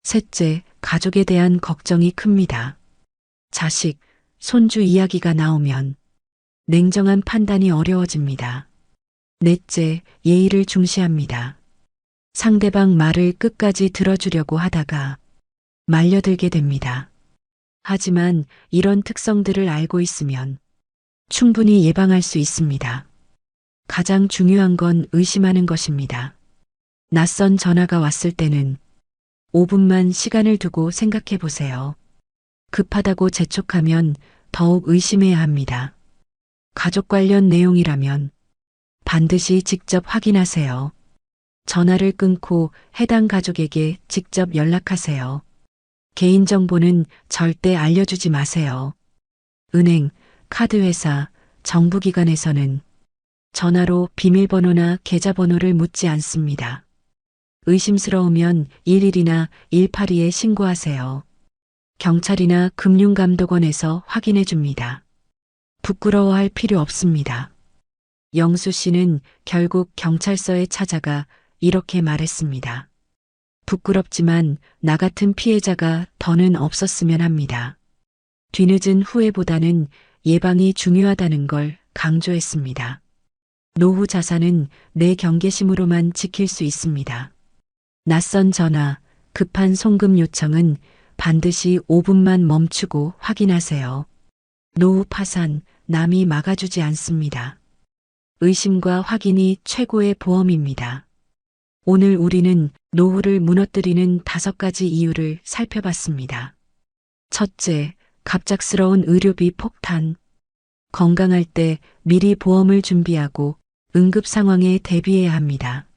셋째, 가족에 대한 걱정이 큽니다. 자식, 손주 이야기가 나오면 냉정한 판단이 어려워집니다. 넷째, 예의를 중시합니다. 상대방 말을 끝까지 들어주려고 하다가 말려들게 됩니다. 하지만 이런 특성들을 알고 있으면 충분히 예방할 수 있습니다. 가장 중요한 건 의심하는 것입니다. 낯선 전화가 왔을 때는 5분만 시간을 두고 생각해 보세요. 급하다고 재촉하면 더욱 의심해야 합니다. 가족 관련 내용이라면 반드시 직접 확인하세요. 전화를 끊고 해당 가족에게 직접 연락하세요. 개인정보는 절대 알려주지 마세요. 은행, 카드회사, 정부기관에서는 전화로 비밀번호나 계좌번호를 묻지 않습니다. 의심스러우면 11이나 182에 신고하세요. 경찰이나 금융감독원에서 확인해 줍니다. 부끄러워할 필요 없습니다. 영수 씨는 결국 경찰서에 찾아가 이렇게 말했습니다. 부끄럽지만 나 같은 피해자가 더는 없었으면 합니다. 뒤늦은 후회보다는 예방이 중요하다는 걸 강조했습니다. 노후 자산은 내 경계심으로만 지킬 수 있습니다. 낯선 전화, 급한 송금 요청은 반드시 5분만 멈추고 확인하세요. 노후 파산, 남이 막아주지 않습니다. 의심과 확인이 최고의 보험입니다. 오늘 우리는 노후를 무너뜨리는 5가지 이유를 살펴봤습니다. 첫째, 갑작스러운 의료비 폭탄. 건강할 때 미리 보험을 준비하고 응급 상황에 대비해야 합니다.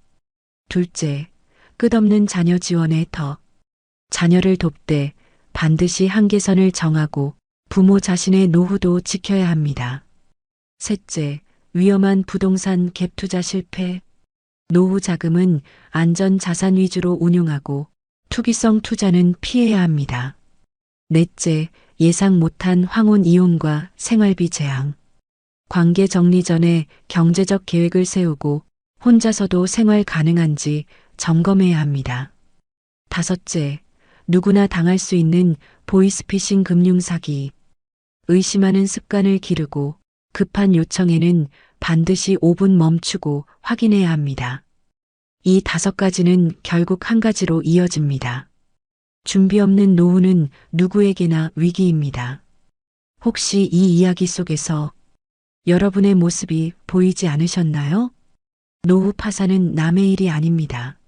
둘째, 끝없는 자녀 지원의 덕. 자녀를 돕되 반드시 한계선을 정하고 부모 자신의 노후도 지켜야 합니다. 셋째, 위험한 부동산 갭 투자 실패. 노후 자금은 안전 자산 위주로 운용하고 투기성 투자는 피해야 합니다. 넷째, 예상 못한 황혼 이혼과 생활비 재앙. 관계 정리 전에 경제적 계획을 세우고 혼자서도 생활 가능한지 점검해야 합니다. 다섯째, 누구나 당할 수 있는 보이스피싱 금융 사기. 의심하는 습관을 기르고 급한 요청에는 반드시 5분 멈추고 확인해야 합니다. 이 5가지는 결국 한 가지로 이어집니다. 준비 없는 노후는 누구에게나 위기입니다. 혹시 이 이야기 속에서 여러분의 모습이 보이지 않으셨나요? 노후 파산은 남의 일이 아닙니다.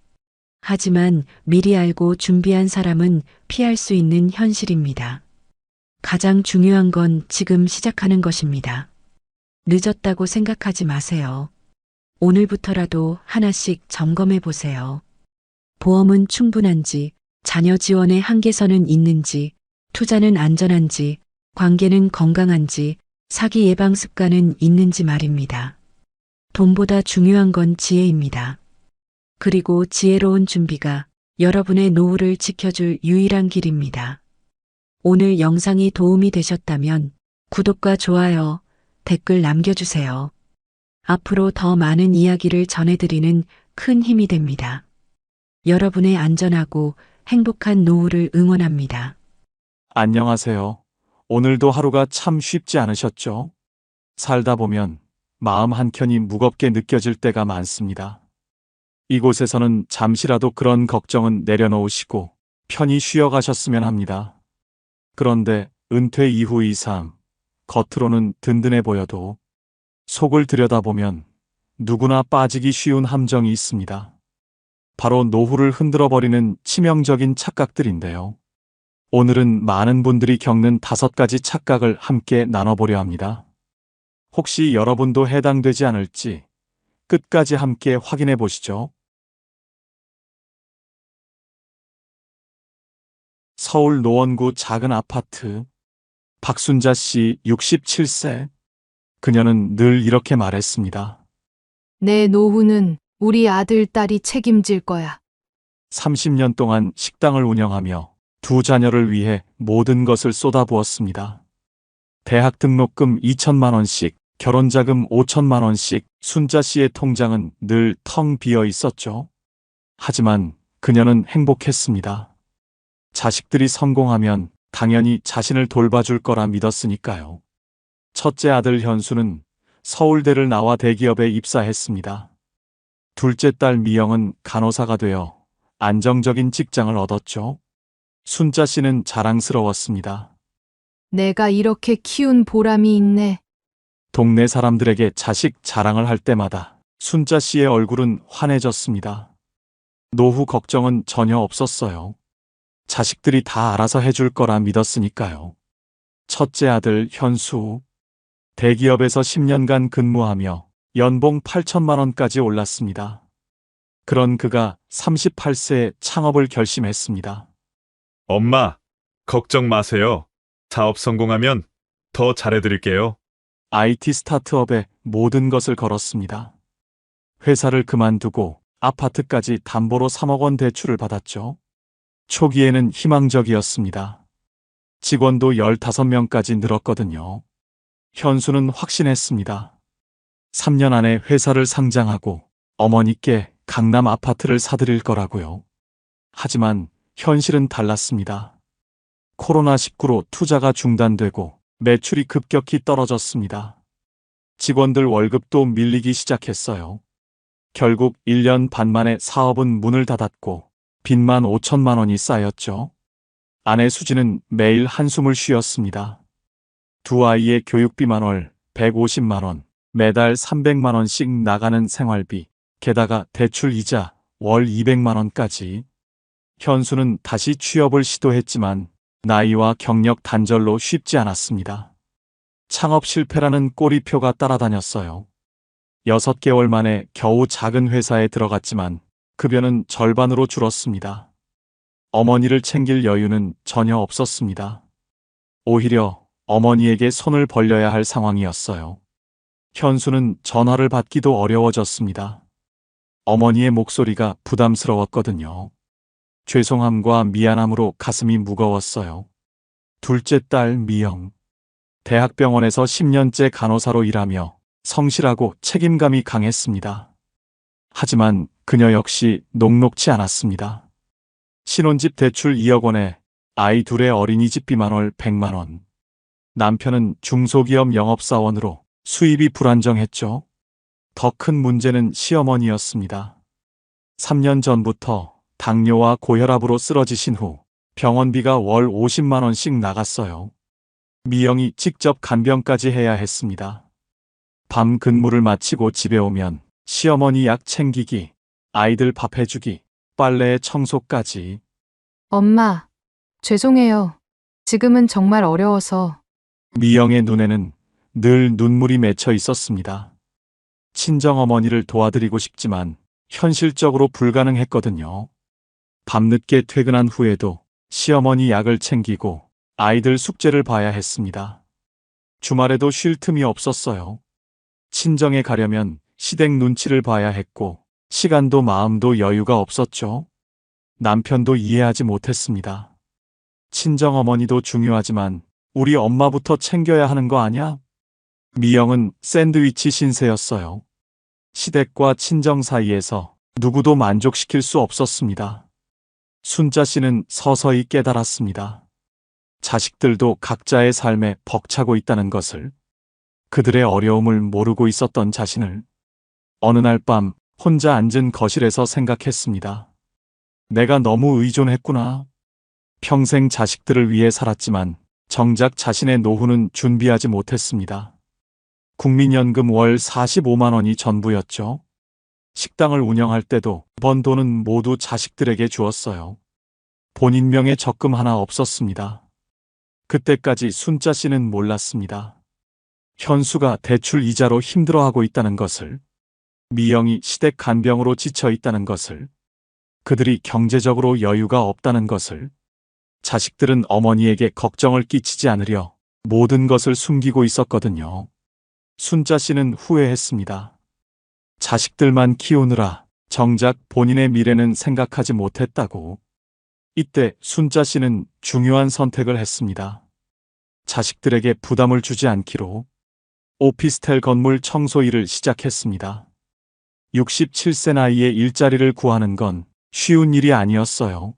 하지만 미리 알고 준비한 사람은 피할 수 있는 현실입니다. 가장 중요한 건 지금 시작하는 것입니다. 늦었다고 생각하지 마세요. 오늘부터라도 하나씩 점검해 보세요. 보험은 충분한지, 자녀 지원의 한계선은 있는지, 투자는 안전한지, 관계는 건강한지, 사기 예방 습관은 있는지 말입니다. 돈보다 중요한 건 지혜입니다. 그리고 지혜로운 준비가 여러분의 노후를 지켜줄 유일한 길입니다. 오늘 영상이 도움이 되셨다면 구독과 좋아요, 댓글 남겨주세요. 앞으로 더 많은 이야기를 전해드리는 큰 힘이 됩니다. 여러분의 안전하고 행복한 노후를 응원합니다. 안녕하세요. 오늘도 하루가 참 쉽지 않으셨죠? 살다 보면 마음 한켠이 무겁게 느껴질 때가 많습니다. 이곳에서는 잠시라도 그런 걱정은 내려놓으시고 편히 쉬어가셨으면 합니다. 그런데 은퇴 이후의 삶, 겉으로는 든든해 보여도 속을 들여다보면 누구나 빠지기 쉬운 함정이 있습니다. 바로 노후를 흔들어버리는 치명적인 착각들인데요. 오늘은 많은 분들이 겪는 5가지 착각을 함께 나눠보려 합니다. 혹시 여러분도 해당되지 않을지 끝까지 함께 확인해 보시죠. 서울 노원구 작은 아파트. 박순자 씨 67세. 그녀는 늘 이렇게 말했습니다. 내 노후는 우리 아들, 딸이 책임질 거야. 30년 동안 식당을 운영하며 두 자녀를 위해 모든 것을 쏟아부었습니다. 대학 등록금 2천만 원씩, 결혼자금 5천만 원씩, 순자 씨의 통장은 늘 텅 비어 있었죠. 하지만 그녀는 행복했습니다. 자식들이 성공하면 당연히 자신을 돌봐줄 거라 믿었으니까요. 첫째 아들 현수는 서울대를 나와 대기업에 입사했습니다. 둘째 딸 미영은 간호사가 되어 안정적인 직장을 얻었죠. 순자 씨는 자랑스러웠습니다. 내가 이렇게 키운 보람이 있네. 동네 사람들에게 자식 자랑을 할 때마다 순자 씨의 얼굴은 환해졌습니다. 노후 걱정은 전혀 없었어요. 자식들이 다 알아서 해줄 거라 믿었으니까요. 첫째 아들 현수. 대기업에서 10년간 근무하며 연봉 8천만 원까지 올랐습니다. 그런 그가 38세에 창업을 결심했습니다. 엄마, 걱정 마세요. 사업 성공하면 더 잘해드릴게요. IT 스타트업에 모든 것을 걸었습니다. 회사를 그만두고 아파트까지 담보로 3억 원 대출을 받았죠. 초기에는 희망적이었습니다. 직원도 15명까지 늘었거든요. 현수는 확신했습니다. 3년 안에 회사를 상장하고 어머니께 강남 아파트를 사드릴 거라고요. 하지만 현실은 달랐습니다. 코로나19로 투자가 중단되고 매출이 급격히 떨어졌습니다. 직원들 월급도 밀리기 시작했어요. 결국 1년 반 만에 사업은 문을 닫았고 빚만 5천만 원이 쌓였죠. 아내 수지는 매일 한숨을 쉬었습니다. 두 아이의 교육비만 월 150만 원, 매달 300만 원씩 나가는 생활비, 게다가 대출 이자 월 200만 원까지. 현수는 다시 취업을 시도했지만 나이와 경력 단절로 쉽지 않았습니다. 창업 실패라는 꼬리표가 따라다녔어요. 6개월 만에 겨우 작은 회사에 들어갔지만 급여는 절반으로 줄었습니다. 어머니를 챙길 여유는 전혀 없었습니다. 오히려 어머니에게 손을 벌려야 할 상황이었어요. 현수는 전화를 받기도 어려워졌습니다. 어머니의 목소리가 부담스러웠거든요. 죄송함과 미안함으로 가슴이 무거웠어요. 둘째 딸 미영. 대학병원에서 10년째 간호사로 일하며 성실하고 책임감이 강했습니다. 하지만 그녀 역시 녹록치 않았습니다. 신혼집 대출 2억 원에 아이 둘의 어린이집비만 월 100만 원. 남편은 중소기업 영업사원으로 수입이 불안정했죠. 더 큰 문제는 시어머니였습니다. 3년 전부터 당뇨와 고혈압으로 쓰러지신 후 병원비가 월 50만 원씩 나갔어요. 미영이 직접 간병까지 해야 했습니다. 밤 근무를 마치고 집에 오면 시어머니 약 챙기기, 아이들 밥 해주기, 빨래 청소까지. 엄마, 죄송해요. 지금은 정말 어려워서. 미영의 눈에는 늘 눈물이 맺혀 있었습니다. 친정어머니를 도와드리고 싶지만 현실적으로 불가능했거든요. 밤늦게 퇴근한 후에도 시어머니 약을 챙기고 아이들 숙제를 봐야 했습니다. 주말에도 쉴 틈이 없었어요. 친정에 가려면 시댁 눈치를 봐야 했고 시간도 마음도 여유가 없었죠. 남편도 이해하지 못했습니다. 친정어머니도 중요하지만 우리 엄마부터 챙겨야 하는 거 아냐? 미영은 샌드위치 신세였어요. 시댁과 친정 사이에서 누구도 만족시킬 수 없었습니다. 순자 씨는 서서히 깨달았습니다. 자식들도 각자의 삶에 벅차고 있다는 것을, 그들의 어려움을 모르고 있었던 자신을. 어느 날 밤 혼자 앉은 거실에서 생각했습니다. 내가 너무 의존했구나. 평생 자식들을 위해 살았지만 정작 자신의 노후는 준비하지 못했습니다. 국민연금 월 45만 원이 전부였죠. 식당을 운영할 때도 번 돈은 모두 자식들에게 주었어요. 본인 명에 적금 하나 없었습니다. 그때까지 순자 씨는 몰랐습니다. 현수가 대출 이자로 힘들어하고 있다는 것을, 미영이 시댁 간병으로 지쳐 있다는 것을, 그들이 경제적으로 여유가 없다는 것을. 자식들은 어머니에게 걱정을 끼치지 않으려 모든 것을 숨기고 있었거든요. 순자 씨는 후회했습니다. 자식들만 키우느라 정작 본인의 미래는 생각하지 못했다고. 이때 순자 씨는 중요한 선택을 했습니다. 자식들에게 부담을 주지 않기로 오피스텔 건물 청소 일을 시작했습니다. 67세 나이에 일자리를 구하는 건 쉬운 일이 아니었어요.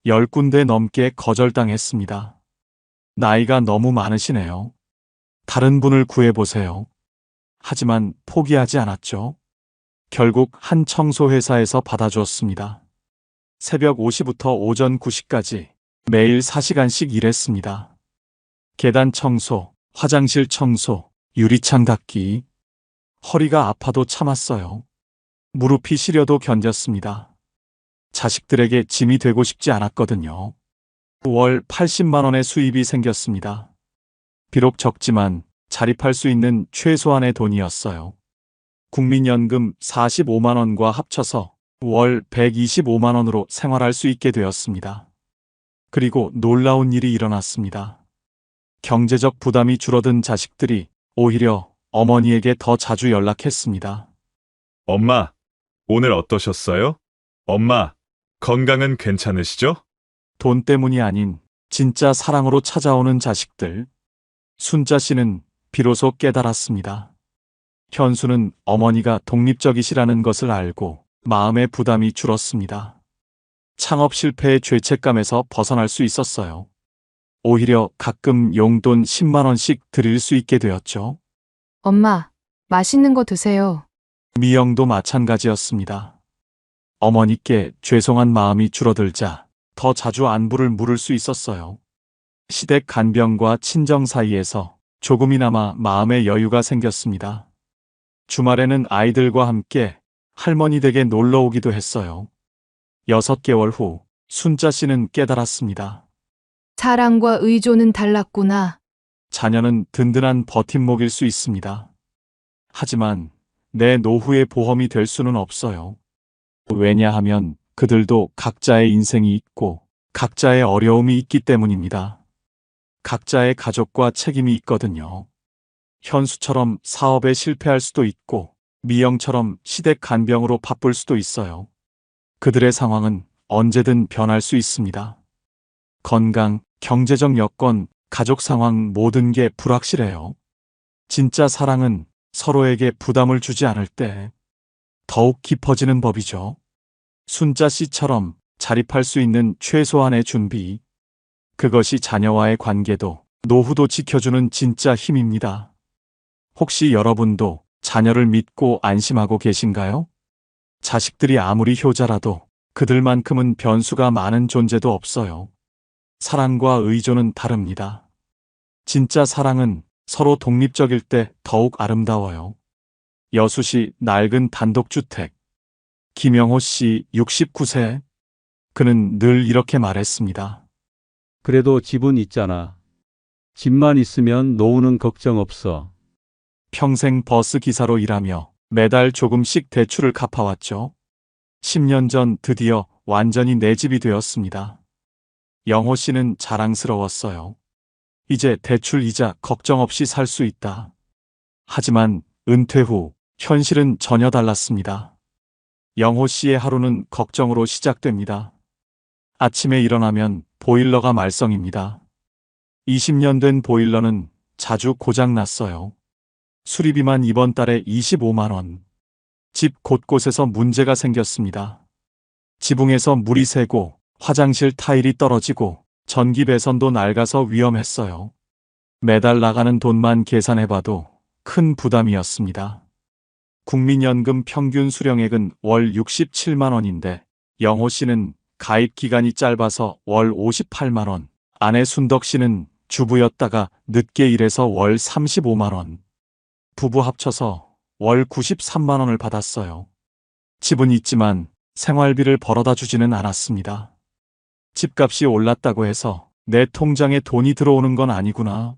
10군데 넘게 거절당했습니다. 나이가 너무 많으시네요. 다른 분을 구해보세요. 하지만 포기하지 않았죠. 결국 한 청소회사에서 받아주었습니다. 새벽 5시부터 오전 9시까지 매일 4시간씩 일했습니다. 계단 청소, 화장실 청소, 유리창 닦기. 허리가 아파도 참았어요. 무릎이 시려도 견뎠습니다. 자식들에게 짐이 되고 싶지 않았거든요. 월 80만 원의 수입이 생겼습니다. 비록 적지만 자립할 수 있는 최소한의 돈이었어요. 국민연금 45만 원과 합쳐서 월 125만 원으로 생활할 수 있게 되었습니다. 그리고 놀라운 일이 일어났습니다. 경제적 부담이 줄어든 자식들이 오히려 어머니에게 더 자주 연락했습니다. 엄마, 오늘 어떠셨어요? 엄마, 건강은 괜찮으시죠? 돈 때문이 아닌 진짜 사랑으로 찾아오는 자식들. 순자 씨는 비로소 깨달았습니다. 현수는 어머니가 독립적이시라는 것을 알고 마음의 부담이 줄었습니다. 창업 실패의 죄책감에서 벗어날 수 있었어요. 오히려 가끔 용돈 10만 원씩 드릴 수 있게 되었죠. 엄마, 맛있는 거 드세요. 미영도 마찬가지였습니다. 어머니께 죄송한 마음이 줄어들자 더 자주 안부를 물을 수 있었어요. 시댁 간병과 친정 사이에서 조금이나마 마음의 여유가 생겼습니다. 주말에는 아이들과 함께 할머니 댁에 놀러 오기도 했어요. 6개월 후 순자 씨는 깨달았습니다. 사랑과 의존은 달랐구나. 자녀는 든든한 버팀목일 수 있습니다. 하지만 내 노후의 보험이 될 수는 없어요. 왜냐하면 그들도 각자의 인생이 있고 각자의 어려움이 있기 때문입니다. 각자의 가족과 책임이 있거든요. 현수처럼 사업에 실패할 수도 있고 미영처럼 시댁 간병으로 바쁠 수도 있어요. 그들의 상황은 언제든 변할 수 있습니다. 건강, 경제적 여건, 가족 상황 모든 게 불확실해요. 진짜 사랑은 서로에게 부담을 주지 않을 때 더욱 깊어지는 법이죠. 순자 씨처럼 자립할 수 있는 최소한의 준비. 그것이 자녀와의 관계도 노후도 지켜주는 진짜 힘입니다. 혹시 여러분도 자녀를 믿고 안심하고 계신가요? 자식들이 아무리 효자라도 그들만큼은 변수가 많은 존재도 없어요. 사랑과 의존은 다릅니다. 진짜 사랑은 서로 독립적일 때 더욱 아름다워요. 여수시 낡은 단독주택. 김영호 씨 69세. 그는 늘 이렇게 말했습니다. 그래도 집은 있잖아. 집만 있으면 노후는 걱정 없어. 평생 버스 기사로 일하며 매달 조금씩 대출을 갚아왔죠. 10년 전 드디어 완전히 내 집이 되었습니다. 영호 씨는 자랑스러웠어요. 이제 대출 이자 걱정 없이 살 수 있다. 하지만 은퇴 후 현실은 전혀 달랐습니다. 영호 씨의 하루는 걱정으로 시작됩니다. 아침에 일어나면 보일러가 말썽입니다. 20년 된 보일러는 자주 고장났어요. 수리비만 이번 달에 25만 원. 집 곳곳에서 문제가 생겼습니다. 지붕에서 물이 새고 화장실 타일이 떨어지고 전기 배선도 낡아서 위험했어요. 매달 나가는 돈만 계산해봐도 큰 부담이었습니다. 국민연금 평균 수령액은 월 67만 원인데 영호 씨는 가입 기간이 짧아서 월 58만 원, 아내 순덕 씨는 주부였다가 늦게 일해서 월 35만 원. 부부 합쳐서 월 93만 원을 받았어요. 집은 있지만 생활비를 벌어다 주지는 않았습니다. 집값이 올랐다고 해서 내 통장에 돈이 들어오는 건 아니구나.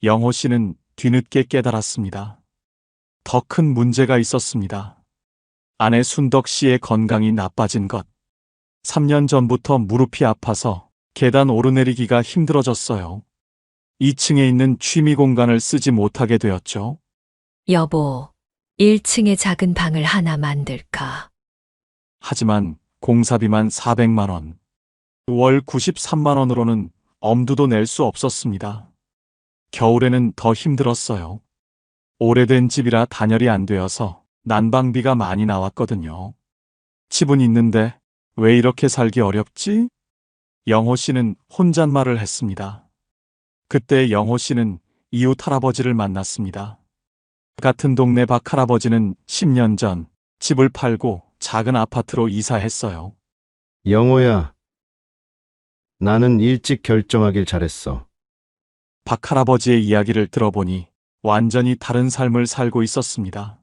영호 씨는 뒤늦게 깨달았습니다. 더 큰 문제가 있었습니다. 아내 순덕 씨의 건강이 나빠진 것. 3년 전부터 무릎이 아파서 계단 오르내리기가 힘들어졌어요. 2층에 있는 취미 공간을 쓰지 못하게 되었죠. 여보, 1층에 작은 방을 하나 만들까? 하지만 공사비만 400만 원. 월 93만 원으로는 엄두도 낼 수 없었습니다. 겨울에는 더 힘들었어요. 오래된 집이라 단열이 안 되어서 난방비가 많이 나왔거든요. 집은 있는데 왜 이렇게 살기 어렵지? 영호 씨는 혼잣말을 했습니다. 그때 영호 씨는 이웃 할아버지를 만났습니다. 같은 동네 박 할아버지는 10년 전 집을 팔고 작은 아파트로 이사했어요. 영호야, 나는 일찍 결정하길 잘했어. 박 할아버지의 이야기를 들어보니 완전히 다른 삶을 살고 있었습니다.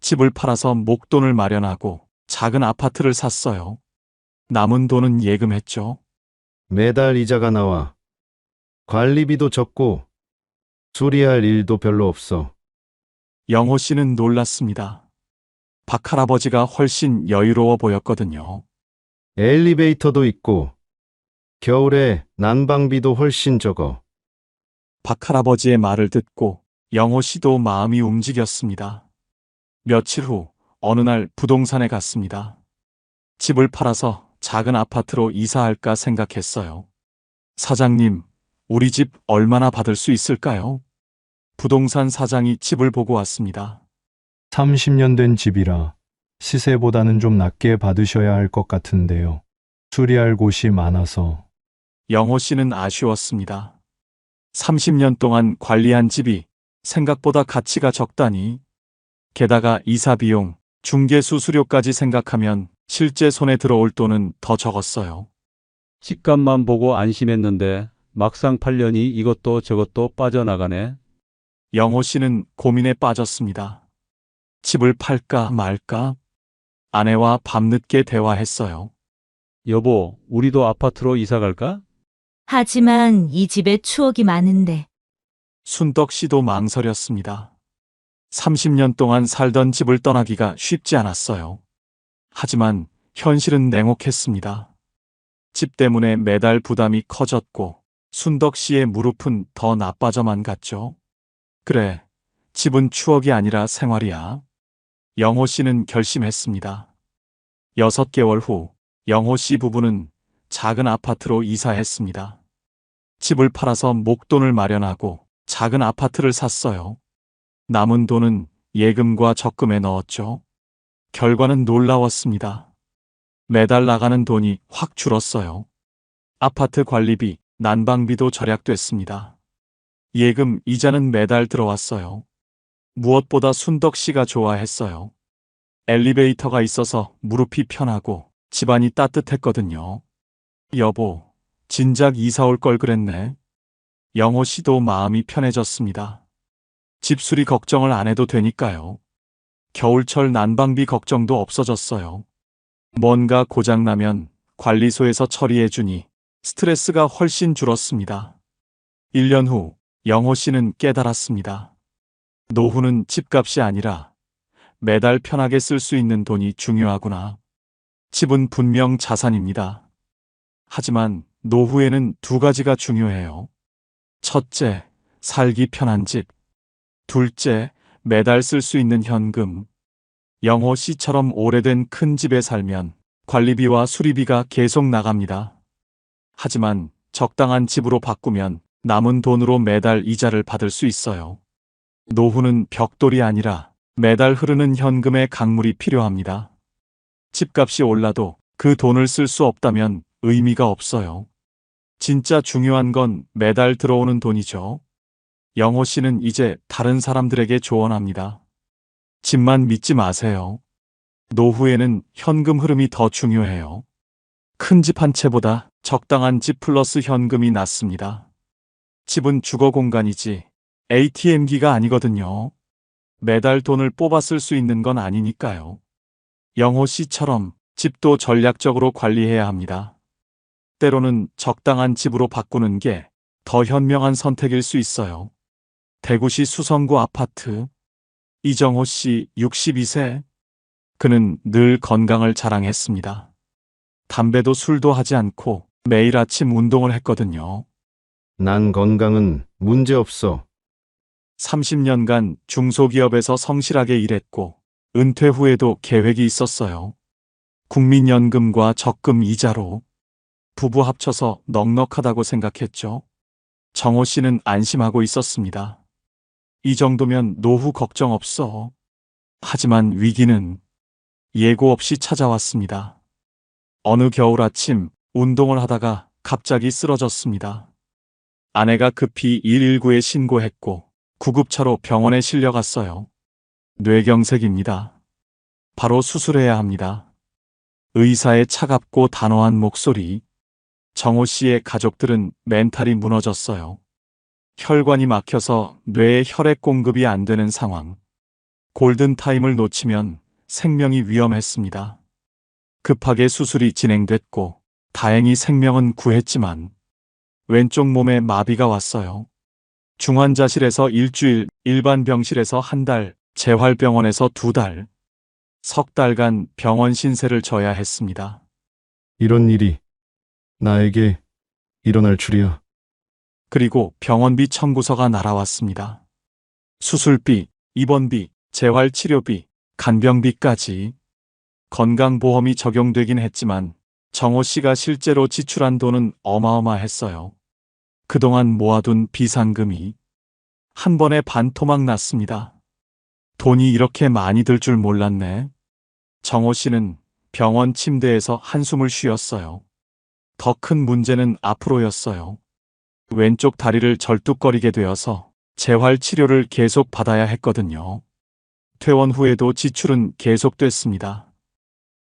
집을 팔아서 목돈을 마련하고 작은 아파트를 샀어요. 남은 돈은 예금했죠. 매달 이자가 나와. 관리비도 적고 수리할 일도 별로 없어. 영호 씨는 놀랐습니다. 박 할아버지가 훨씬 여유로워 보였거든요. 엘리베이터도 있고 겨울에 난방비도 훨씬 적어. 박 할아버지의 말을 듣고 영호 씨도 마음이 움직였습니다. 며칠 후 어느 날 부동산에 갔습니다. 집을 팔아서 작은 아파트로 이사할까 생각했어요. 사장님, 우리 집 얼마나 받을 수 있을까요? 부동산 사장이 집을 보고 왔습니다. 30년 된 집이라 시세보다는 좀 낮게 받으셔야 할 것 같은데요. 수리할 곳이 많아서. 영호 씨는 아쉬웠습니다. 30년 동안 관리한 집이 생각보다 가치가 적다니. 게다가 이사 비용, 중개 수수료까지 생각하면 실제 손에 들어올 돈은 더 적었어요. 집값만 보고 안심했는데 막상 팔려니 이것도 저것도 빠져나가네. 영호 씨는 고민에 빠졌습니다. 집을 팔까 말까? 아내와 밤늦게 대화했어요. 여보, 우리도 아파트로 이사 갈까? 하지만 이 집에 추억이 많은데. 순덕 씨도 망설였습니다. 30년 동안 살던 집을 떠나기가 쉽지 않았어요. 하지만 현실은 냉혹했습니다. 집 때문에 매달 부담이 커졌고 순덕 씨의 무릎은 더 나빠져만 갔죠. 그래, 집은 추억이 아니라 생활이야. 영호 씨는 결심했습니다. 6개월 후 영호 씨 부부는 작은 아파트로 이사했습니다. 집을 팔아서 목돈을 마련하고 작은 아파트를 샀어요. 남은 돈은 예금과 적금에 넣었죠. 결과는 놀라웠습니다. 매달 나가는 돈이 확 줄었어요. 아파트 관리비, 난방비도 절약됐습니다. 예금 이자는 매달 들어왔어요. 무엇보다 순덕 씨가 좋아했어요. 엘리베이터가 있어서 무릎이 편하고 집안이 따뜻했거든요. 여보, 진작 이사 올 걸 그랬네. 영호 씨도 마음이 편해졌습니다. 집수리 걱정을 안 해도 되니까요. 겨울철 난방비 걱정도 없어졌어요. 뭔가 고장나면 관리소에서 처리해주니 스트레스가 훨씬 줄었습니다. 1년 후 영호 씨는 깨달았습니다. 노후는 집값이 아니라 매달 편하게 쓸 수 있는 돈이 중요하구나. 집은 분명 자산입니다. 하지만 노후에는 2가지가 중요해요. 첫째, 살기 편한 집. 둘째, 매달 쓸 수 있는 현금. 영호 씨처럼 오래된 큰 집에 살면 관리비와 수리비가 계속 나갑니다. 하지만 적당한 집으로 바꾸면 남은 돈으로 매달 이자를 받을 수 있어요. 노후는 벽돌이 아니라 매달 흐르는 현금의 강물이 필요합니다. 집값이 올라도 그 돈을 쓸 수 없다면 의미가 없어요. 진짜 중요한 건 매달 들어오는 돈이죠. 영호 씨는 이제 다른 사람들에게 조언합니다. 집만 믿지 마세요. 노후에는 현금 흐름이 더 중요해요. 큰 집 한 채보다 적당한 집 플러스 현금이 낫습니다. 집은 주거 공간이지 ATM기가 아니거든요. 매달 돈을 뽑아 쓸 수 있는 건 아니니까요. 영호 씨처럼 집도 전략적으로 관리해야 합니다. 때로는 적당한 집으로 바꾸는 게 더 현명한 선택일 수 있어요. 대구시 수성구 아파트. 이정호 씨 62세. 그는 늘 건강을 자랑했습니다. 담배도 술도 하지 않고 매일 아침 운동을 했거든요. 난 건강은 문제 없어. 30년간 중소기업에서 성실하게 일했고 은퇴 후에도 계획이 있었어요. 국민연금과 적금 이자로. 부부 합쳐서 넉넉하다고 생각했죠. 정호 씨는 안심하고 있었습니다. 이 정도면 노후 걱정 없어. 하지만 위기는 예고 없이 찾아왔습니다. 어느 겨울 아침 운동을 하다가 갑자기 쓰러졌습니다. 아내가 급히 119에 신고했고 구급차로 병원에 실려갔어요. 뇌경색입니다. 바로 수술해야 합니다. 의사의 차갑고 단호한 목소리. 정호 씨의 가족들은 멘탈이 무너졌어요. 혈관이 막혀서 뇌에 혈액 공급이 안 되는 상황. 골든타임을 놓치면 생명이 위험했습니다. 급하게 수술이 진행됐고 다행히 생명은 구했지만 왼쪽 몸에 마비가 왔어요. 중환자실에서 일주일, 일반 병실에서 한 달, 재활병원에서 2달, 석 달간 병원 신세를 져야 했습니다. 이런 일이 나에게 일어날 줄이야. 그리고 병원비 청구서가 날아왔습니다. 수술비, 입원비, 재활치료비, 간병비까지. 건강보험이 적용되긴 했지만 정호 씨가 실제로 지출한 돈은 어마어마했어요. 그동안 모아둔 비상금이 한 번에 반토막 났습니다. 돈이 이렇게 많이 들 줄 몰랐네. 정호 씨는 병원 침대에서 한숨을 쉬었어요. 더 큰 문제는 앞으로였어요. 왼쪽 다리를 절뚝거리게 되어서 재활치료를 계속 받아야 했거든요. 퇴원 후에도 지출은 계속됐습니다.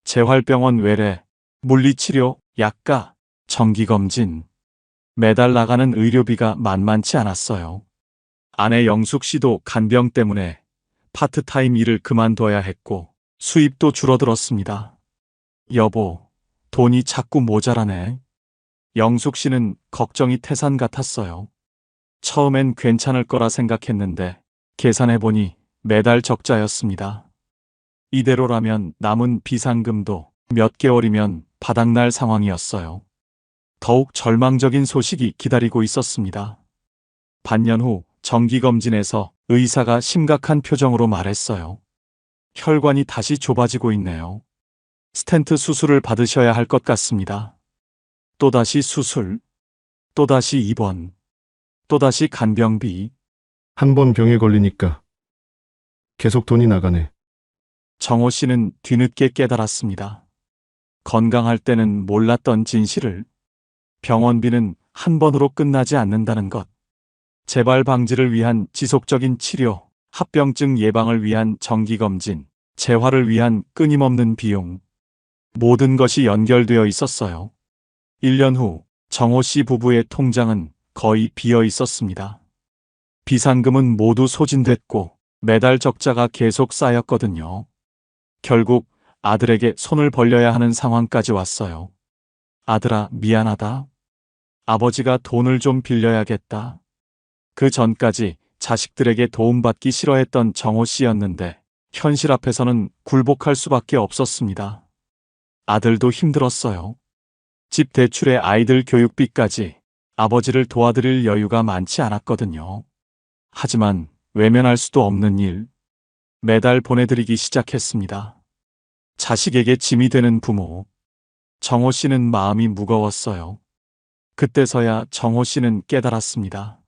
재활병원 외래, 물리치료, 약가, 정기검진. 매달 나가는 의료비가 만만치 않았어요. 아내 영숙 씨도 간병 때문에 파트타임 일을 그만둬야 했고 수입도 줄어들었습니다. 여보, 돈이 자꾸 모자라네. 영숙 씨는 걱정이 태산 같았어요. 처음엔 괜찮을 거라 생각했는데 계산해보니 매달 적자였습니다. 이대로라면 남은 비상금도 몇 개월이면 바닥날 상황이었어요. 더욱 절망적인 소식이 기다리고 있었습니다. 반년 후 정기검진에서 의사가 심각한 표정으로 말했어요. 혈관이 다시 좁아지고 있네요. 스텐트 수술을 받으셔야 할 것 같습니다. 또다시 수술, 또다시 입원, 또다시 간병비. 한 번 병에 걸리니까 계속 돈이 나가네. 정호 씨는 뒤늦게 깨달았습니다. 건강할 때는 몰랐던 진실을. 병원비는 한 번으로 끝나지 않는다는 것. 재발 방지를 위한 지속적인 치료, 합병증 예방을 위한 정기검진, 재활을 위한 끊임없는 비용. 모든 것이 연결되어 있었어요. 1년 후 정호 씨 부부의 통장은 거의 비어 있었습니다. 비상금은 모두 소진됐고 매달 적자가 계속 쌓였거든요. 결국 아들에게 손을 벌려야 하는 상황까지 왔어요. 아들아, 미안하다. 아버지가 돈을 좀 빌려야겠다. 그 전까지 자식들에게 도움받기 싫어했던 정호 씨였는데 현실 앞에서는 굴복할 수밖에 없었습니다. 아들도 힘들었어요. 집 대출에 아이들 교육비까지 아버지를 도와드릴 여유가 많지 않았거든요. 하지만 외면할 수도 없는 일. 매달 보내드리기 시작했습니다. 자식에게 짐이 되는 부모. 정호 씨는 마음이 무거웠어요. 그때서야 정호 씨는 깨달았습니다.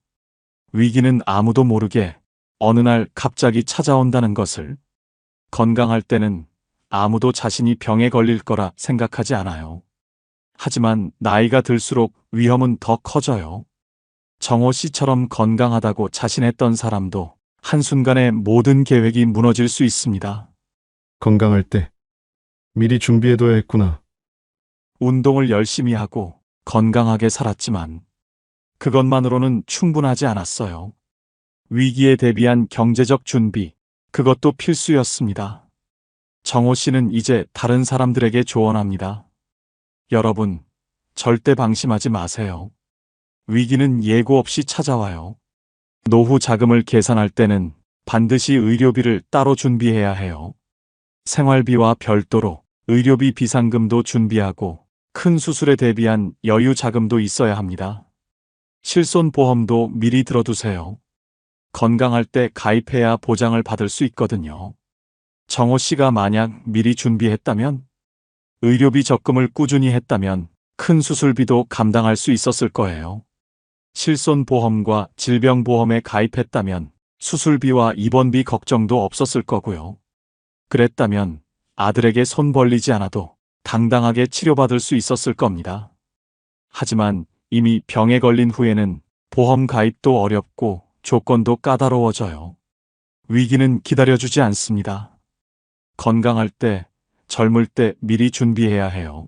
위기는 아무도 모르게 어느 날 갑자기 찾아온다는 것을. 건강할 때는 아무도 자신이 병에 걸릴 거라 생각하지 않아요. 하지만 나이가 들수록 위험은 더 커져요. 정호 씨처럼 건강하다고 자신했던 사람도 한순간에 모든 계획이 무너질 수 있습니다. 건강할 때 미리 준비해둬야 했구나. 운동을 열심히 하고 건강하게 살았지만 그것만으로는 충분하지 않았어요. 위기에 대비한 경제적 준비, 그것도 필수였습니다. 정호 씨는 이제 다른 사람들에게 조언합니다. 여러분, 절대 방심하지 마세요. 위기는 예고 없이 찾아와요. 노후 자금을 계산할 때는 반드시 의료비를 따로 준비해야 해요. 생활비와 별도로 의료비 비상금도 준비하고 큰 수술에 대비한 여유 자금도 있어야 합니다. 실손보험도 미리 들어두세요. 건강할 때 가입해야 보장을 받을 수 있거든요. 정호 씨가 만약 미리 준비했다면, 의료비 적금을 꾸준히 했다면 큰 수술비도 감당할 수 있었을 거예요. 실손보험과 질병보험에 가입했다면 수술비와 입원비 걱정도 없었을 거고요. 그랬다면 아들에게 손 벌리지 않아도 당당하게 치료받을 수 있었을 겁니다. 하지만 이미 병에 걸린 후에는 보험 가입도 어렵고 조건도 까다로워져요. 위기는 기다려주지 않습니다. 건강할 때, 젊을 때 미리 준비해야 해요.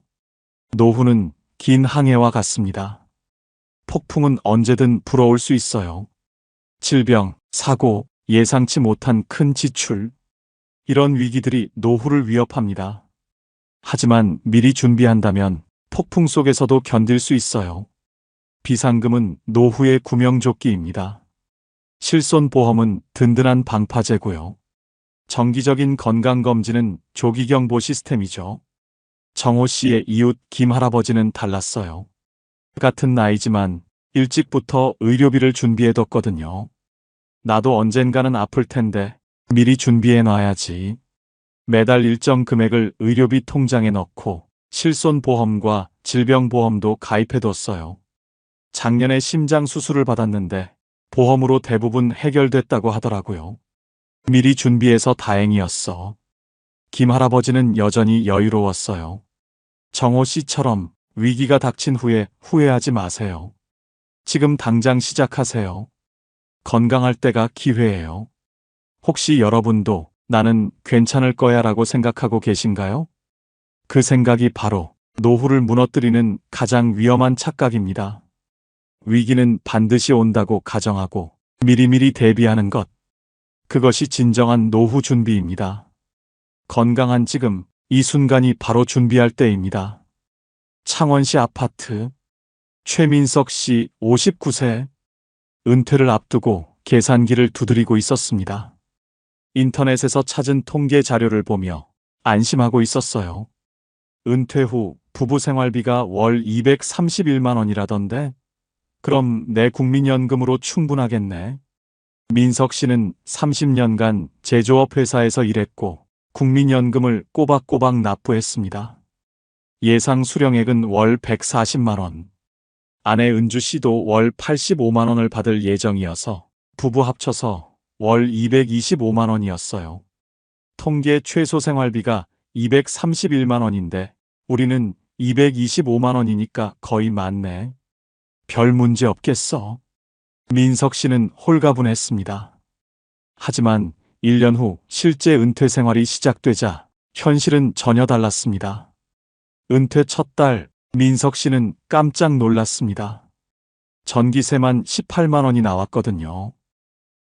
노후는 긴 항해와 같습니다. 폭풍은 언제든 불어올 수 있어요. 질병, 사고, 예상치 못한 큰 지출. 이런 위기들이 노후를 위협합니다. 하지만 미리 준비한다면 폭풍 속에서도 견딜 수 있어요. 비상금은 노후의 구명조끼입니다. 실손보험은 든든한 방파제고요. 정기적인 건강검진은 조기경보 시스템이죠. 정호 씨의 이웃 김 할아버지는 달랐어요. 같은 나이지만 일찍부터 의료비를 준비해뒀거든요. 나도 언젠가는 아플 텐데 미리 준비해놔야지. 매달 일정 금액을 의료비 통장에 넣고 실손보험과 질병보험도 가입해뒀어요. 작년에 심장 수술을 받았는데 보험으로 대부분 해결됐다고 하더라고요. 미리 준비해서 다행이었어. 김 할아버지는 여전히 여유로웠어요. 정호 씨처럼 위기가 닥친 후에 후회하지 마세요. 지금 당장 시작하세요. 건강할 때가 기회예요. 혹시 여러분도 나는 괜찮을 거야 라고 생각하고 계신가요? 그 생각이 바로 노후를 무너뜨리는 가장 위험한 착각입니다. 위기는 반드시 온다고 가정하고 미리미리 대비하는 것. 그것이 진정한 노후 준비입니다. 건강한 지금, 이 순간이 바로 준비할 때입니다. 창원시 아파트. 최민석 씨 59세. 은퇴를 앞두고 계산기를 두드리고 있었습니다. 인터넷에서 찾은 통계 자료를 보며 안심하고 있었어요. 은퇴 후 부부 생활비가 월 231만 원이라던데? 그럼 내 국민연금으로 충분하겠네. 민석 씨는 30년간 제조업 회사에서 일했고 국민연금을 꼬박꼬박 납부했습니다. 예상 수령액은 월 140만 원. 아내 은주 씨도 월 85만 원을 받을 예정이어서 부부 합쳐서 월 225만 원이었어요. 통계 최소 생활비가 231만 원인데 우리는 225만 원이니까 거의 맞네. 별 문제 없겠어. 민석 씨는 홀가분했습니다. 하지만 1년 후 실제 은퇴 생활이 시작되자 현실은 전혀 달랐습니다. 은퇴 첫 달, 민석 씨는 깜짝 놀랐습니다. 전기세만 18만 원이 나왔거든요.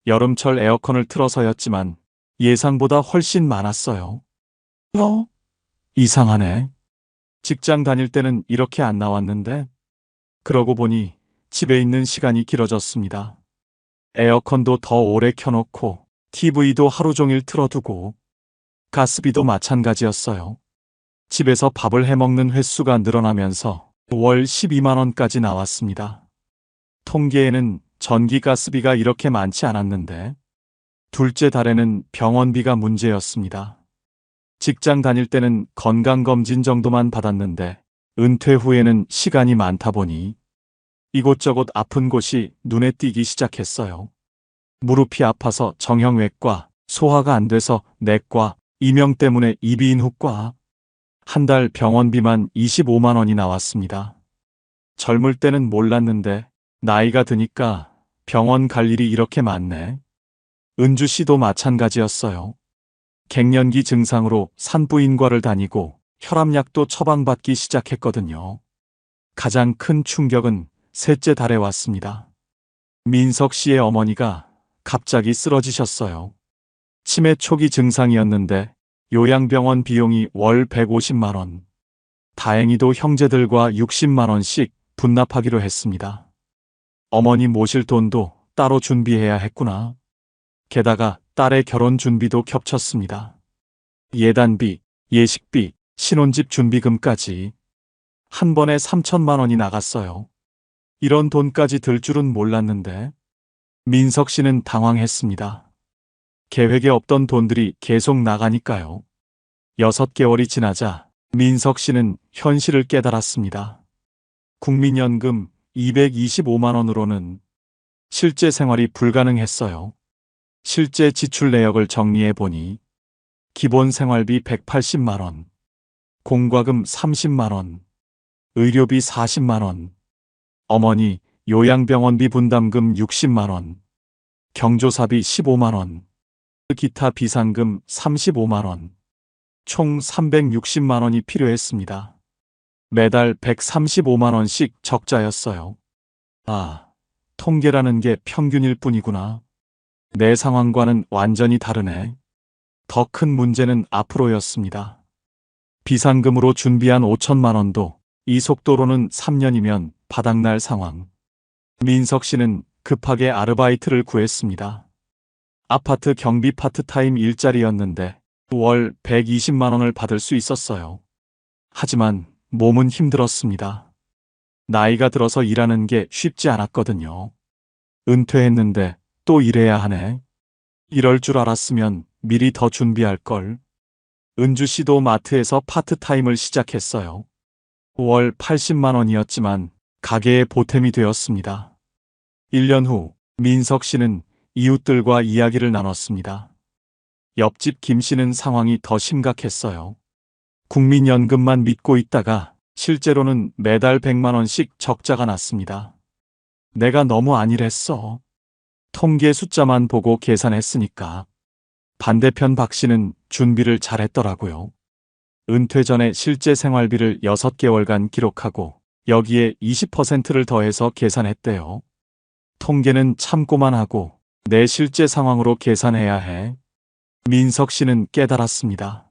여름철 에어컨을 틀어서였지만 예상보다 훨씬 많았어요. 이상하네. 직장 다닐 때는 이렇게 안 나왔는데? 그러고 보니 집에 있는 시간이 길어졌습니다. 에어컨도 더 오래 켜놓고 TV도 하루 종일 틀어두고 가스비도 마찬가지였어요. 집에서 밥을 해먹는 횟수가 늘어나면서 월 12만 원까지 나왔습니다. 통계에는 전기 가스비가 이렇게 많지 않았는데 둘째 달에는 병원비가 문제였습니다. 직장 다닐 때는 건강검진 정도만 받았는데 은퇴 후에는 시간이 많다 보니 이곳저곳 아픈 곳이 눈에 띄기 시작했어요. 무릎이 아파서 정형외과, 소화가 안 돼서 내과, 이명 때문에 이비인후과. 한 달 병원비만 25만 원이 나왔습니다. 젊을 때는 몰랐는데 나이가 드니까 병원 갈 일이 이렇게 많네. 은주 씨도 마찬가지였어요. 갱년기 증상으로 산부인과를 다니고 혈압약도 처방받기 시작했거든요. 가장 큰 충격은 셋째 달에 왔습니다. 민석 씨의 어머니가 갑자기 쓰러지셨어요. 치매 초기 증상이었는데 요양병원 비용이 월 150만 원. 다행히도 형제들과 60만 원씩 분납하기로 했습니다. 어머니 모실 돈도 따로 준비해야 했구나. 게다가 딸의 결혼 준비도 겹쳤습니다. 예단비, 예식비, 신혼집 준비금까지 한 번에 3천만 원이 나갔어요. 이런 돈까지 들 줄은 몰랐는데 민석 씨는 당황했습니다. 계획에 없던 돈들이 계속 나가니까요. 6개월이 지나자 민석 씨는 현실을 깨달았습니다. 국민연금 225만 원으로는 실제 생활이 불가능했어요. 실제 지출 내역을 정리해 보니 기본 생활비 180만 원, 공과금 30만 원, 의료비 40만 원, 어머니 요양병원비 분담금 60만 원, 경조사비 15만 원, 기타 비상금 35만 원, 총 360만 원이 필요했습니다. 매달 135만 원씩 적자였어요. 아, 통계라는 게 평균일 뿐이구나. 내 상황과는 완전히 다르네. 더 큰 문제는 앞으로였습니다. 비상금으로 준비한 5천만 원도 이 속도로는 3년이면 바닥날 상황. 민석 씨는 급하게 아르바이트를 구했습니다. 아파트 경비 파트타임 일자리였는데 월 120만 원을 받을 수 있었어요. 하지만 몸은 힘들었습니다. 나이가 들어서 일하는 게 쉽지 않았거든요. 은퇴했는데 또 일해야 하네. 이럴 줄 알았으면 미리 더 준비할 걸. 은주 씨도 마트에서 파트타임을 시작했어요. 월 80만 원이었지만 가게에 보탬이 되었습니다. 1년 후 민석 씨는 이웃들과 이야기를 나눴습니다. 옆집 김 씨는 상황이 더 심각했어요. 국민연금만 믿고 있다가 실제로는 매달 100만 원씩 적자가 났습니다. 내가 너무 안일했어. 통계 숫자만 보고 계산했으니까. 반대편 박 씨는 준비를 잘했더라고요. 은퇴 전에 실제 생활비를 6개월간 기록하고 여기에 20%를 더해서 계산했대요. 통계는 참고만 하고 내 실제 상황으로 계산해야 해. 민석 씨는 깨달았습니다.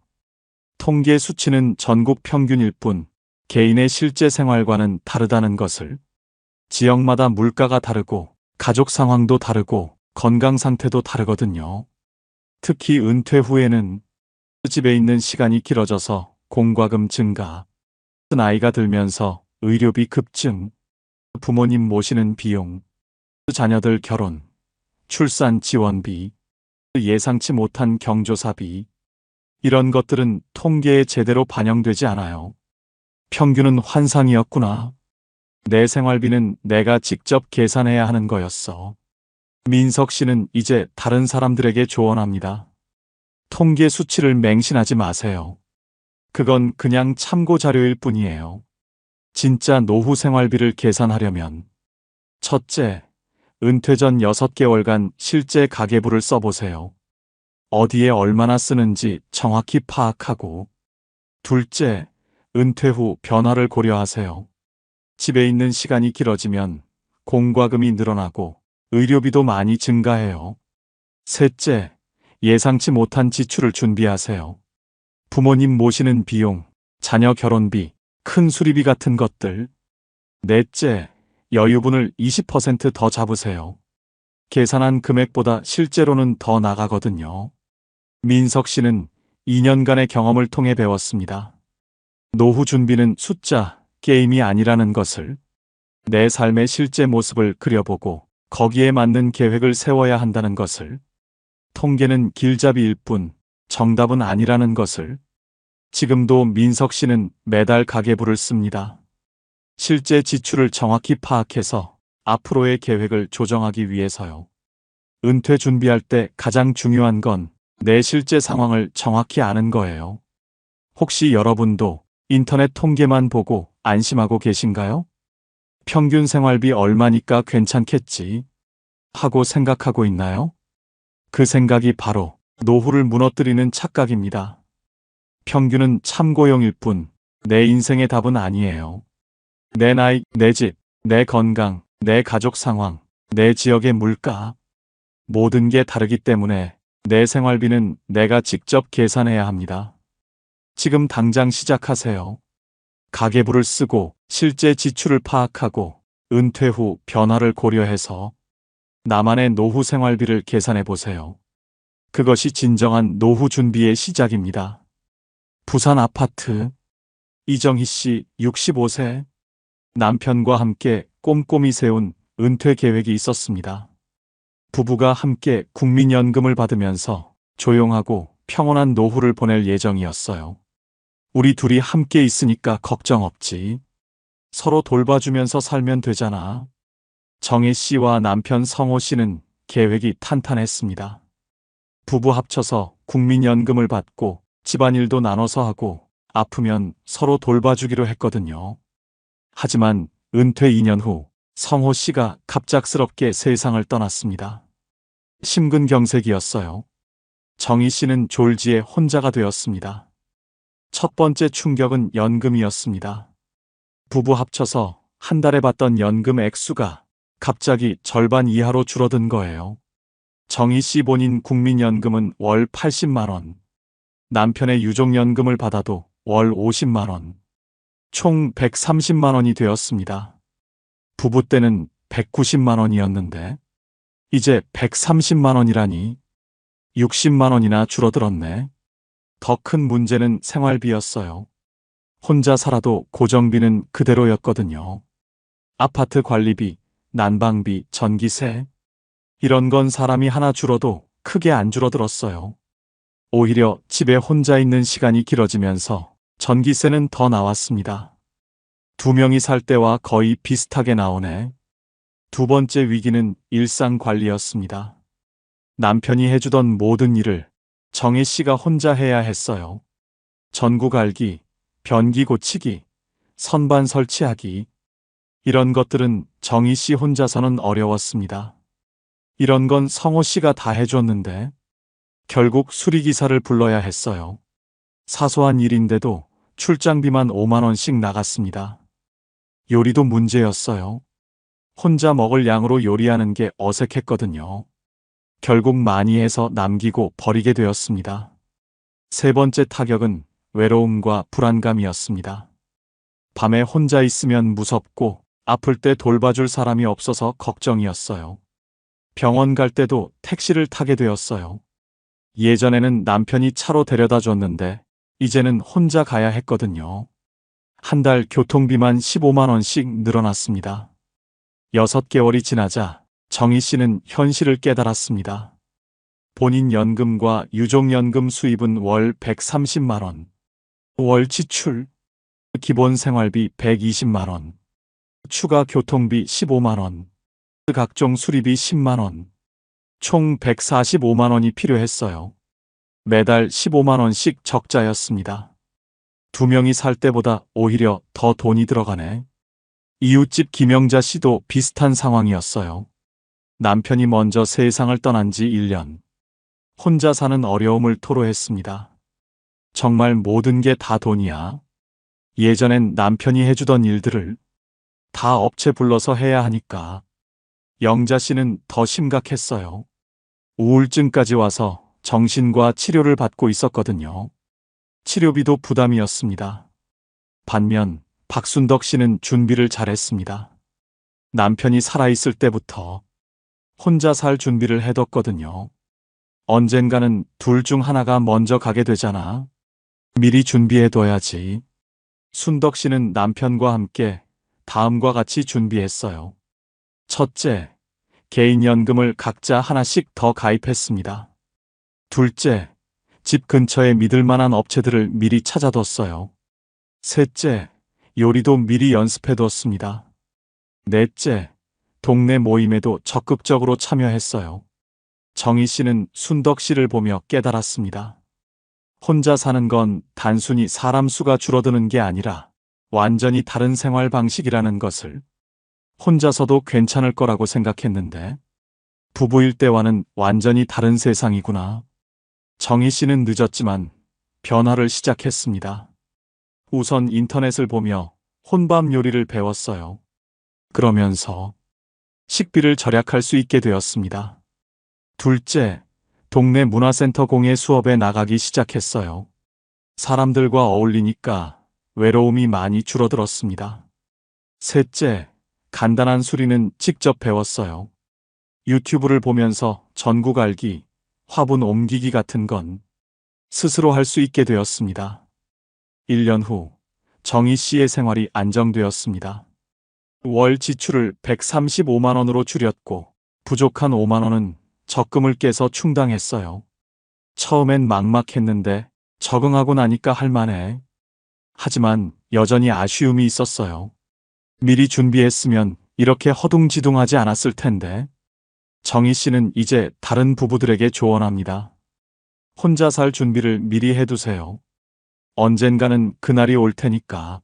통계 수치는 전국 평균일 뿐 개인의 실제 생활과는 다르다는 것을. 지역마다 물가가 다르고 가족 상황도 다르고 건강 상태도 다르거든요. 특히 은퇴 후에는 집에 있는 시간이 길어져서 공과금 증가, 나이가 들면서 의료비 급증, 부모님 모시는 비용, 자녀들 결혼, 출산 지원비, 예상치 못한 경조사비, 이런 것들은 통계에 제대로 반영되지 않아요. 평균은 환상이었구나. 내 생활비는 내가 직접 계산해야 하는 거였어. 민석 씨는 이제 다른 사람들에게 조언합니다. 통계 수치를 맹신하지 마세요. 그건 그냥 참고 자료일 뿐이에요. 진짜 노후 생활비를 계산하려면 첫째, 은퇴 전 6개월간 실제 가계부를 써보세요. 어디에 얼마나 쓰는지 정확히 파악하고. 둘째, 은퇴 후 변화를 고려하세요. 집에 있는 시간이 길어지면 공과금이 늘어나고 의료비도 많이 증가해요. 셋째, 예상치 못한 지출을 준비하세요. 부모님 모시는 비용, 자녀 결혼비, 큰 수리비 같은 것들. 넷째, 여유분을 20% 더 잡으세요. 계산한 금액보다 실제로는 더 나가거든요. 민석 씨는 2년간의 경험을 통해 배웠습니다. 노후 준비는 숫자, 게임이 아니라는 것을. 내 삶의 실제 모습을 그려보고 거기에 맞는 계획을 세워야 한다는 것을. 통계는 길잡이일 뿐 정답은 아니라는 것을. 지금도 민석 씨는 매달 가계부를 씁니다. 실제 지출을 정확히 파악해서 앞으로의 계획을 조정하기 위해서요. 은퇴 준비할 때 가장 중요한 건 내 실제 상황을 정확히 아는 거예요. 혹시 여러분도 인터넷 통계만 보고 안심하고 계신가요? 평균 생활비 얼마니까 괜찮겠지 하고 생각하고 있나요? 그 생각이 바로 노후를 무너뜨리는 착각입니다. 평균은 참고용일 뿐 내 인생의 답은 아니에요. 내 나이, 내 집, 내 건강, 내 가족 상황, 내 지역의 물가, 모든 게 다르기 때문에 내 생활비는 내가 직접 계산해야 합니다. 지금 당장 시작하세요. 가계부를 쓰고 실제 지출을 파악하고 은퇴 후 변화를 고려해서 나만의 노후 생활비를 계산해 보세요. 그것이 진정한 노후 준비의 시작입니다. 부산 아파트. 이정희 씨 65세. 남편과 함께 꼼꼼히 세운 은퇴 계획이 있었습니다. 부부가 함께 국민연금을 받으면서 조용하고 평온한 노후를 보낼 예정이었어요. 우리 둘이 함께 있으니까 걱정 없지. 서로 돌봐주면서 살면 되잖아. 정혜 씨와 남편 성호 씨는 계획이 탄탄했습니다. 부부 합쳐서 국민연금을 받고 집안일도 나눠서 하고 아프면 서로 돌봐주기로 했거든요. 하지만 은퇴 2년 후 성호 씨가 갑작스럽게 세상을 떠났습니다. 심근경색이었어요. 정희 씨는 졸지에 혼자가 되었습니다. 첫 번째 충격은 연금이었습니다. 부부 합쳐서 한 달에 받던 연금 액수가 갑자기 절반 이하로 줄어든 거예요. 정희 씨 본인 국민연금은 월 80만 원, 남편의 유족연금을 받아도 월 50만 원, 총 130만 원이 되었습니다. 부부 때는 190만 원이었는데 이제 130만 원이라니 60만 원이나 줄어들었네. 더 큰 문제는 생활비였어요. 혼자 살아도 고정비는 그대로였거든요. 아파트 관리비, 난방비, 전기세. 이런 건 사람이 하나 줄어도 크게 안 줄어들었어요. 오히려 집에 혼자 있는 시간이 길어지면서 전기세는 더 나왔습니다. 2명이 살 때와 거의 비슷하게 나오네. 두 번째 위기는 일상 관리였습니다. 남편이 해주던 모든 일을 정혜 씨가 혼자 해야 했어요. 전구 갈기, 변기 고치기, 선반 설치하기. 이런 것들은 정희 씨 혼자서는 어려웠습니다. 이런 건 성호 씨가 다 해줬는데 결국 수리기사를 불러야 했어요. 사소한 일인데도 출장비만 5만 원씩 나갔습니다. 요리도 문제였어요. 혼자 먹을 양으로 요리하는 게 어색했거든요. 결국 많이 해서 남기고 버리게 되었습니다. 세 번째 타격은 외로움과 불안감이었습니다. 밤에 혼자 있으면 무섭고 아플 때 돌봐줄 사람이 없어서 걱정이었어요. 병원 갈 때도 택시를 타게 되었어요. 예전에는 남편이 차로 데려다 줬는데 이제는 혼자 가야 했거든요. 한 달 교통비만 15만 원씩 늘어났습니다. 6개월이 지나자 정희 씨는 현실을 깨달았습니다. 본인 연금과 유족연금 수입은 월 130만 원, 월 지출, 기본 생활비 120만 원, 추가 교통비 15만 원, 각종 수리비 10만 원, 총 145만 원이 필요했어요. 매달 15만 원씩 적자였습니다. 2명이 살 때보다 오히려 더 돈이 들어가네. 이웃집 김영자 씨도 비슷한 상황이었어요. 남편이 먼저 세상을 떠난 지 1년. 혼자 사는 어려움을 토로했습니다. 정말 모든 게 다 돈이야. 예전엔 남편이 해주던 일들을 다 업체 불러서 해야 하니까. 영자 씨는 더 심각했어요. 우울증까지 와서 정신과 치료를 받고 있었거든요. 치료비도 부담이었습니다. 반면 박순덕 씨는 준비를 잘했습니다. 남편이 살아있을 때부터 혼자 살 준비를 해뒀거든요. 언젠가는 둘 중 하나가 먼저 가게 되잖아. 미리 준비해둬야지. 순덕 씨는 남편과 함께 다음과 같이 준비했어요. 첫째, 개인연금을 각자 하나씩 더 가입했습니다. 둘째, 집 근처에 믿을 만한 업체들을 미리 찾아뒀어요. 셋째, 요리도 미리 연습해뒀습니다. 넷째, 동네 모임에도 적극적으로 참여했어요. 정희 씨는 순덕 씨를 보며 깨달았습니다. 혼자 사는 건 단순히 사람 수가 줄어드는 게 아니라 완전히 다른 생활 방식이라는 것을. 혼자서도 괜찮을 거라고 생각했는데 부부일 때와는 완전히 다른 세상이구나. 정희 씨는 늦었지만 변화를 시작했습니다. 우선 인터넷을 보며 혼밥 요리를 배웠어요. 그러면서 식비를 절약할 수 있게 되었습니다. 둘째, 동네 문화센터 공예 수업에 나가기 시작했어요. 사람들과 어울리니까 외로움이 많이 줄어들었습니다. 셋째, 간단한 수리는 직접 배웠어요. 유튜브를 보면서 전구 갈기, 화분 옮기기 같은 건 스스로 할 수 있게 되었습니다. 1년 후 정희 씨의 생활이 안정되었습니다. 월 지출을 135만 원으로 줄였고 부족한 5만 원은 적금을 깨서 충당했어요. 처음엔 막막했는데 적응하고 나니까 할만해. 하지만 여전히 아쉬움이 있었어요. 미리 준비했으면 이렇게 허둥지둥하지 않았을 텐데. 정희 씨는 이제 다른 부부들에게 조언합니다. 혼자 살 준비를 미리 해두세요. 언젠가는 그날이 올 테니까.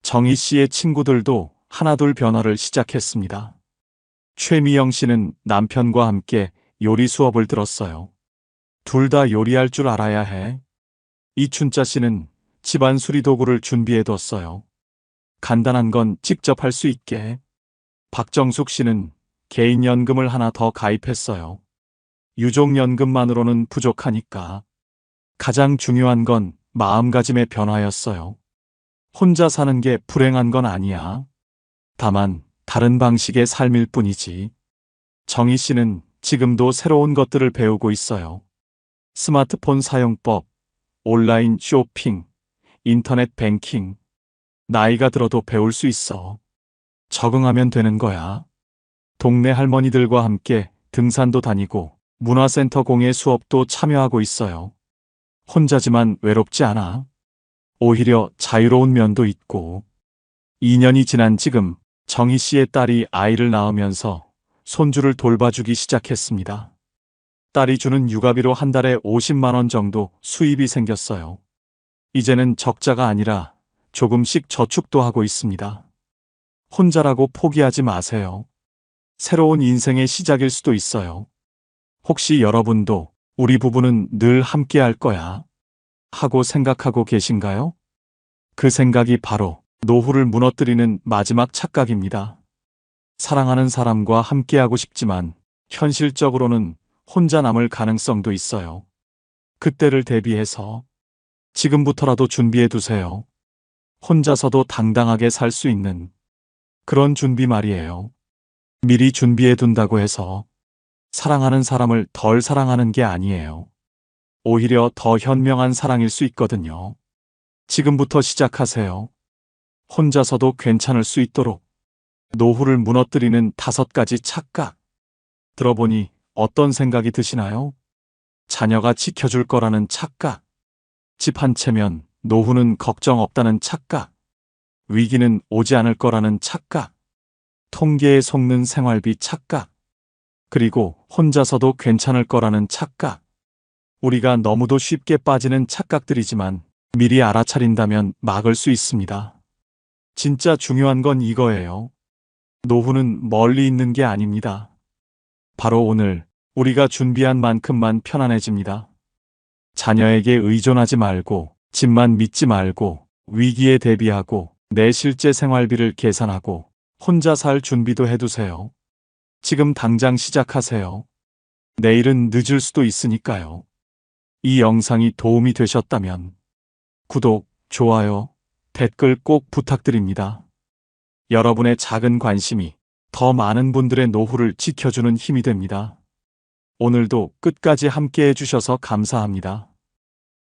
정희 씨의 친구들도 하나둘 변화를 시작했습니다. 최미영 씨는 남편과 함께 요리 수업을 들었어요. 둘 다 요리할 줄 알아야 해. 이춘자 씨는 집안 수리도구를 준비해뒀어요. 간단한 건 직접 할 수 있게. 박정숙 씨는 개인연금을 하나 더 가입했어요. 유족연금만으로는 부족하니까. 가장 중요한 건 마음가짐의 변화였어요. 혼자 사는 게 불행한 건 아니야. 다만 다른 방식의 삶일 뿐이지. 정희 씨는 지금도 새로운 것들을 배우고 있어요. 스마트폰 사용법, 온라인 쇼핑, 인터넷 뱅킹. 나이가 들어도 배울 수 있어. 적응하면 되는 거야. 동네 할머니들과 함께 등산도 다니고 문화센터 공예 수업도 참여하고 있어요. 혼자지만 외롭지 않아. 오히려 자유로운 면도 있고. 2년이 지난 지금 정희 씨의 딸이 아이를 낳으면서 손주를 돌봐주기 시작했습니다. 딸이 주는 육아비로 한 달에 50만 원 정도 수입이 생겼어요. 이제는 적자가 아니라 조금씩 저축도 하고 있습니다. 혼자라고 포기하지 마세요. 새로운 인생의 시작일 수도 있어요. 혹시 여러분도 우리 부부는 늘 함께 할 거야 하고 생각하고 계신가요? 그 생각이 바로 노후를 무너뜨리는 마지막 착각입니다. 사랑하는 사람과 함께하고 싶지만 현실적으로는 혼자 남을 가능성도 있어요. 그때를 대비해서 지금부터라도 준비해 두세요. 혼자서도 당당하게 살 수 있는 그런 준비 말이에요. 미리 준비해 둔다고 해서 사랑하는 사람을 덜 사랑하는 게 아니에요. 오히려 더 현명한 사랑일 수 있거든요. 지금부터 시작하세요. 혼자서도 괜찮을 수 있도록. 노후를 무너뜨리는 5가지 착각. 들어보니 어떤 생각이 드시나요? 자녀가 지켜줄 거라는 착각. 집 한 채면 노후는 걱정 없다는 착각. 위기는 오지 않을 거라는 착각. 통계에 속는 생활비 착각. 그리고 혼자서도 괜찮을 거라는 착각. 우리가 너무도 쉽게 빠지는 착각들이지만 미리 알아차린다면 막을 수 있습니다. 진짜 중요한 건 이거예요. 노후는 멀리 있는 게 아닙니다. 바로 오늘 우리가 준비한 만큼만 편안해집니다. 자녀에게 의존하지 말고, 집만 믿지 말고, 위기에 대비하고, 내 실제 생활비를 계산하고, 혼자 살 준비도 해두세요. 지금 당장 시작하세요. 내일은 늦을 수도 있으니까요. 이 영상이 도움이 되셨다면 구독, 좋아요, 댓글 꼭 부탁드립니다. 여러분의 작은 관심이 더 많은 분들의 노후를 지켜주는 힘이 됩니다. 오늘도 끝까지 함께 해주셔서 감사합니다.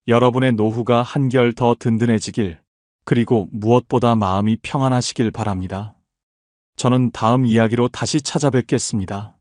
여러분의 노후가 한결 더 든든해지길, 그리고 무엇보다 마음이 평안하시길 바랍니다. 저는 다음 이야기로 다시 찾아뵙겠습니다.